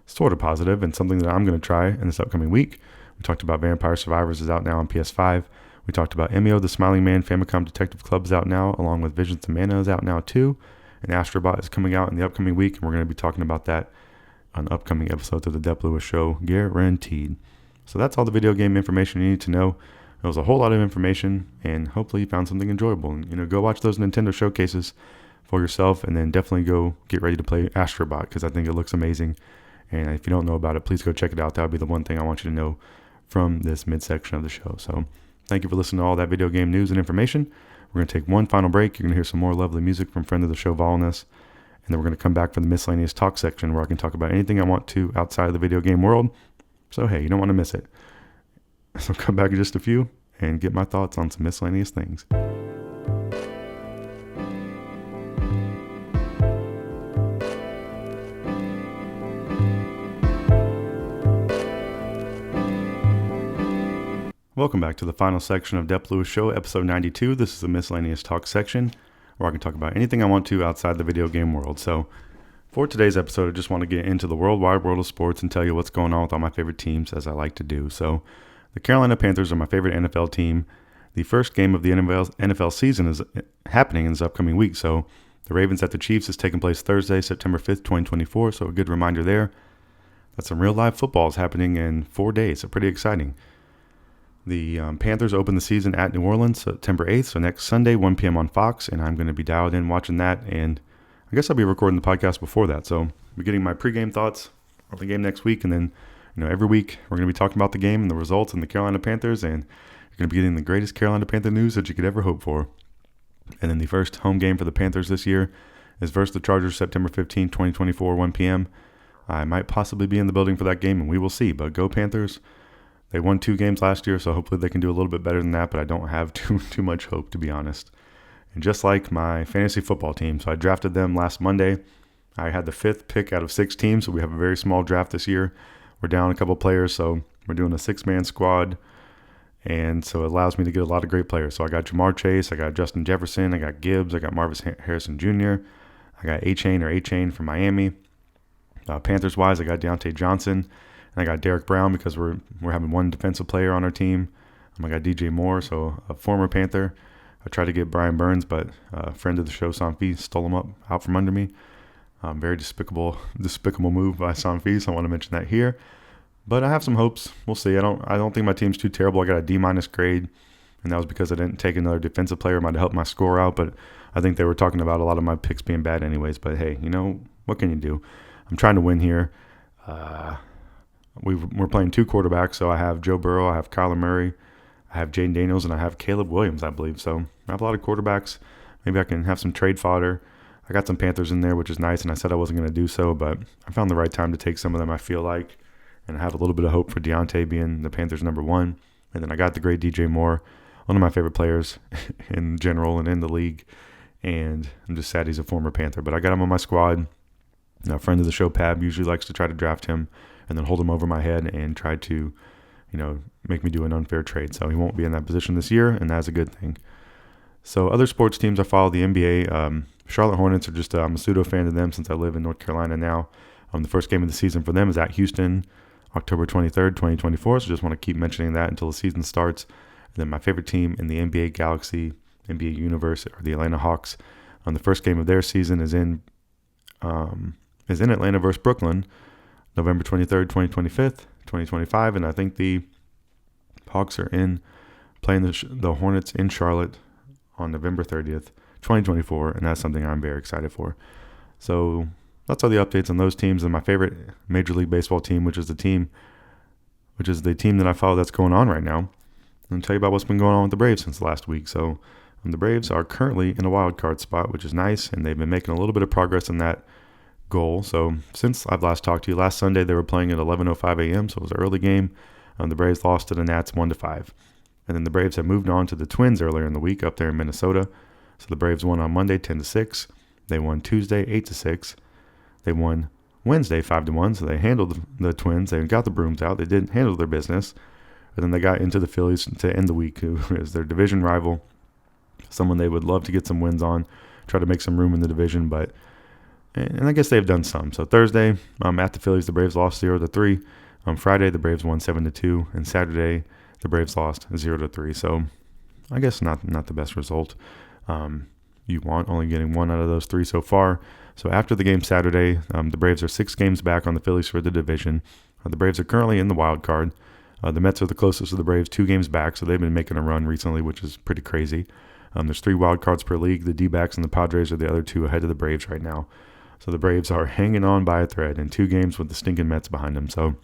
S1: sort of positive, and something that I'm going to try in this upcoming week. We talked about Vampire Survivors is out now on PS5. We talked about Emio, the Smiling Man Famicom Detective Club is out now, along with Visions of Mana is out now too. and Astrobot is coming out in the upcoming week, and we're going to be talking about that on upcoming episodes of the Dep Lewis Show, guaranteed. So that's all the video game information you need to know. It was a whole lot of information, and hopefully you found something enjoyable. And, go watch those Nintendo showcases for yourself, and then definitely go get ready to play Astrobot, because I think it looks amazing. And if you don't know about it, please go check it out. That would be the one thing I want you to know from this midsection of the show. So thank you for listening to all that video game news and information. We're going to take one final break. You're going to hear some more lovely music from friend of the show, Volness. And then we're going to come back for the miscellaneous talk section, where I can talk about anything I want to outside of the video game world. So, hey, you don't want to miss it. So come back in just a few and get my thoughts on some miscellaneous things. Welcome back to the final section of Dep Lewis Show, episode 92. This is the miscellaneous talk section, where I can talk about anything I want to outside the video game world. So for today's episode, I just want to get into the worldwide world of sports and tell you what's going on with all my favorite teams, as I like to do. So the Carolina Panthers are my favorite NFL team. The first game of the NFL season is happening in this upcoming week. So the Ravens at the Chiefs is taking place Thursday, September 5th, 2024. So a good reminder there that some real live football is happening in 4 days. So pretty exciting. The Panthers open the season at New Orleans September 8th, so next Sunday, 1 p.m. on Fox, and I'm going to be dialed in watching that, and I guess I'll be recording the podcast before that, so I'll be getting my pregame thoughts on the game next week, and then every week we're going to be talking about the game and the results and the Carolina Panthers, and you're going to be getting the greatest Carolina Panther news that you could ever hope for. And then the first home game for the Panthers this year is versus the Chargers September 15, 2024, 1 p.m. I might possibly be in the building for that game, and we will see, but go Panthers. They won 2 games last year, so hopefully they can do a little bit better than that, but I don't have too much hope, to be honest. And just like my fantasy football team, so I drafted them last Monday. I had the 5th pick out of 6 teams, so we have a very small draft this year. We're down a couple players, so we're doing a 6-man squad, and so it allows me to get a lot of great players. So I got Jamar Chase, I got Justin Jefferson, I got Gibbs, I got Marvis Harrison Jr., I got A-Chain from Miami. Panthers-wise, I got Deontay Johnson. And I got Derek Brown because we're having one defensive player on our team. I got DJ Moore, so a former Panther. I tried to get Brian Burns, but a friend of the show, Sanfi, stole him out from under me. Very despicable move by Sanfi, so I want to mention that here. But I have some hopes. We'll see. I don't think my team's too terrible. I got a D- grade, and that was because I didn't take another defensive player. It might have helped my score out, but I think they were talking about a lot of my picks being bad anyways. But hey, what can you do? I'm trying to win here. We're playing 2 quarterbacks, so I have Joe Burrow, I have Kyler Murray, I have Jaden Daniels, and I have Caleb Williams, I believe. So I have a lot of quarterbacks. Maybe I can have some trade fodder. I got some Panthers in there, which is nice, and I said I wasn't going to do so, but I found the right time to take some of them, I feel like, and I have a little bit of hope for Deontay being the Panthers' number 1. And then I got the great DJ Moore, one of my favorite players in general and in the league, and I'm just sad he's a former Panther, but I got him on my squad. Now, a friend of the show, Pab, usually likes to try to draft him and then hold him over my head and try to, make me do an unfair trade. So he won't be in that position this year, and that's a good thing. So other sports teams, I follow the NBA. Charlotte Hornets are just, I'm a pseudo fan of them since I live in North Carolina now. The first game of the season for them is at Houston, October 23rd, 2024. So just want to keep mentioning that until the season starts. And then my favorite team in the NBA Galaxy, NBA Universe, are the Atlanta Hawks. The first game of their season is in Atlanta versus Brooklyn, November 23rd, 2025, and I think the Hawks are playing the Hornets in Charlotte on November 30th, 2024, and that's something I'm very excited for. So that's all the updates on those teams, and my favorite Major League Baseball team, which is the team that I follow that's going on right now. And tell you about what's been going on with the Braves since last week. So the Braves are currently in a wild card spot, which is nice, and they've been making a little bit of progress in that goal. So since I've last talked to you, last Sunday they were playing at 11:05 a.m., so it was an early game. The Braves lost to the Nats 1-5. And then the Braves have moved on to the Twins earlier in the week up there in Minnesota. So the Braves won on Monday 10-6. They won Tuesday 8-6. They won Wednesday 5-1. So they handled the Twins. They got the brooms out. They did handle their business. And then they got into the Phillies to end the week, who is their division rival, someone they would love to get some wins on, try to make some room in the division, and I guess they've done some. So Thursday, at the Phillies, the Braves lost 0-3. Friday, the Braves won 7-2, and Saturday, the Braves lost 0-3. So I guess not the best result. you want, only getting one out of those three so far. So after the game Saturday, the Braves are 6 games back on the Phillies for the division. The Braves are currently in the wild card. The Mets are the closest to the Braves, 2 games back, so they've been making a run recently, which is pretty crazy. There's 3 wild cards per league. The D-backs and the Padres are the other 2 ahead of the Braves right now. So the Braves are hanging on by a thread in 2 games with the stinking Mets behind them. So,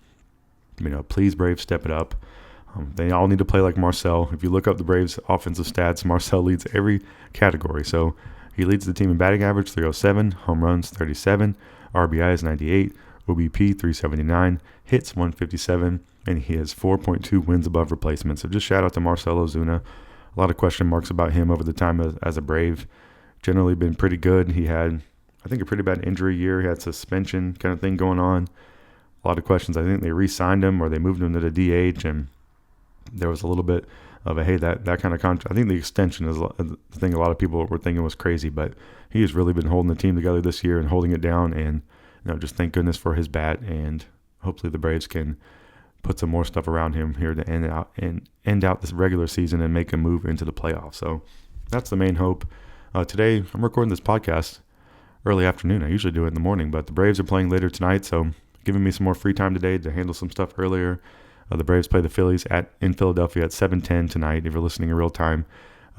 S1: please, Braves, step it up. They all need to play like Marcel. If you look up the Braves' offensive stats, Marcel leads every category. So he leads the team in batting average, 307, home runs, 37, RBIs, 98, OBP, 379, hits, 157, and he has 4.2 wins above replacement. So just shout out to Marcell Ozuna. A lot of question marks about him over the time as a Brave. Generally been pretty good. He had, I think, a pretty bad injury year. He had suspension kind of thing going on. A lot of questions. I think they re-signed him or they moved him to the DH, and there was a little bit of a, hey, that kind of contract. I think the extension is the thing a lot of people were thinking was crazy, but he has really been holding the team together this year and holding it down, and just thank goodness for his bat, and hopefully the Braves can put some more stuff around him here to end out this regular season and make a move into the playoffs. So that's the main hope. Today, I'm recording this podcast early afternoon. I usually do it in the morning, but the Braves are playing later tonight, so giving me some more free time today to handle some stuff earlier. The Braves play the Phillies in Philadelphia at 7:10 tonight. If you're listening in real time,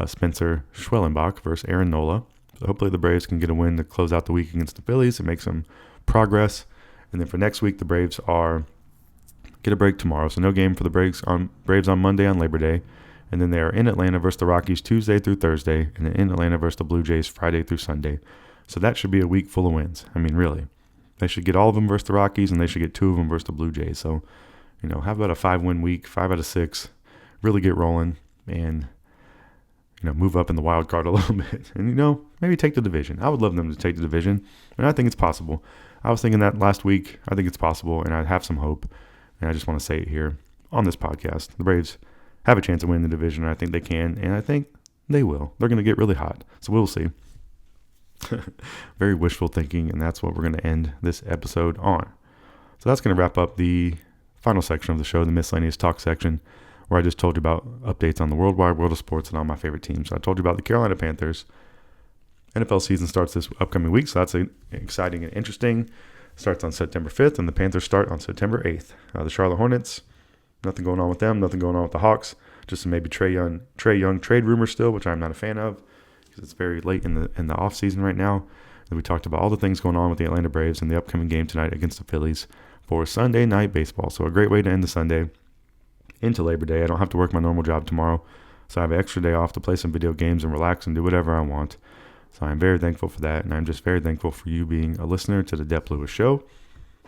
S1: Spencer Schwellenbach versus Aaron Nola. So hopefully the Braves can get a win to close out the week against the Phillies and make some progress. And then for next week, the Braves get a break tomorrow. So no game for the Braves on Monday on Labor Day. And then they are in Atlanta versus the Rockies Tuesday through Thursday, and then in Atlanta versus the Blue Jays Friday through Sunday. So that should be a week full of wins. I mean, really. They should get all of them versus the Rockies, and they should get 2 of them versus the Blue Jays. So, have about a 5-win week, 5 out of 6, really get rolling, and, move up in the wild card a little bit. And, maybe take the division. I would love them to take the division, and I think it's possible. I was thinking that last week. I think it's possible, and I have some hope. And I just want to say it here on this podcast. The Braves have a chance to win the division, and I think they can, and I think they will. They're going to get really hot, so we'll see. Very wishful thinking, and that's what we're going to end this episode on. So that's going to wrap up the final section of the show, the miscellaneous talk section, where I just told you about updates on the worldwide world of sports and all my favorite teams. So I told you about the Carolina Panthers. NFL season starts this upcoming week, so that's exciting and interesting. Starts on September 5th, and the Panthers start on September 8th. The Charlotte Hornets, nothing going on with them, nothing going on with the Hawks. Just some maybe Trae Young trade rumors still, which I'm not a fan of because it's very late in the off season right now. And we talked about all the things going on with the Atlanta Braves and the upcoming game tonight against the Phillies for Sunday night baseball. So a great way to end the Sunday into Labor Day. I don't have to work my normal job tomorrow, so I have an extra day off to play some video games and relax and do whatever I want. So I'm very thankful for that, and I'm just very thankful for you being a listener to the Dep Lewis Show.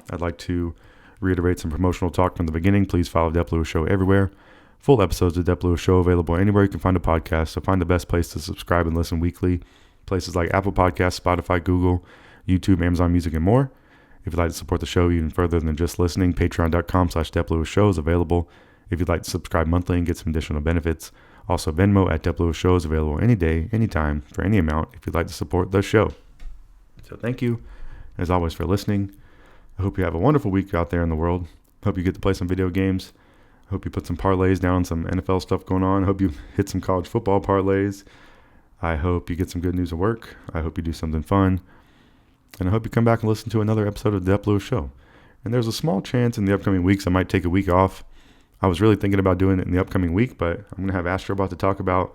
S1: I'd like to reiterate some promotional talk from the beginning. Please follow Dep Lewis Show everywhere. Full episodes of Dep Lewis Show available anywhere you can find a podcast, so find the best place to subscribe and listen weekly. Places like Apple Podcasts, Spotify, Google, YouTube, Amazon Music, and more. If you'd like to support the show even further than just listening, patreon.com/DepLewisShow is available. If you'd like to subscribe monthly and get some additional benefits, also Venmo at Dep Lewis Show is available any day, anytime, for any amount if you'd like to support the show. So thank you, as always, for listening. I hope you have a wonderful week out there in the world. Hope you get to play some video games. Hope you put some parlays down on some NFL stuff going on. Hope you hit some college football parlays. I hope you get some good news at work. I hope you do something fun. And I hope you come back and listen to another episode of the Dep Lewis Show. And there's a small chance in the upcoming weeks I might take a week off. I was really thinking about doing it in the upcoming week, but I'm going to have Astro about to talk about,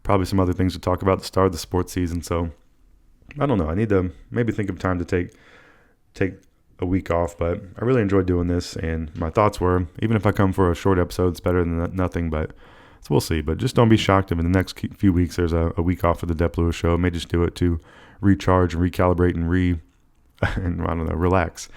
S1: probably some other things to talk about at the start of the sports season. So I don't know. I need to maybe think of time to take a week off, but I really enjoyed doing this, and my thoughts were, even if I come for a short episode, it's better than nothing, but so we'll see. But just don't be shocked if in the next few weeks there's a week off of the Dep Lewis Show. I may just do it to recharge and recalibrate and relax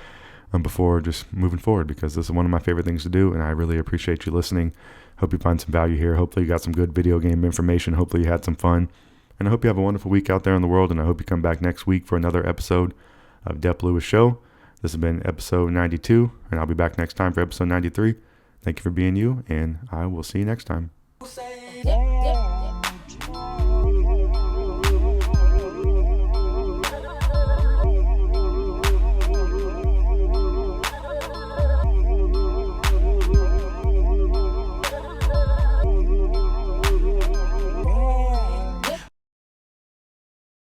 S1: before just moving forward, because this is one of my favorite things to do, and I really appreciate you listening. Hope you find some value here. Hopefully you got some good video game information. Hopefully you had some fun, and I hope you have a wonderful week out there in the world, and I hope you come back next week for another episode of Dep Lewis Show. This has been episode 92, and I'll be back next time for episode 93. Thank you for being you, and I will see you next time.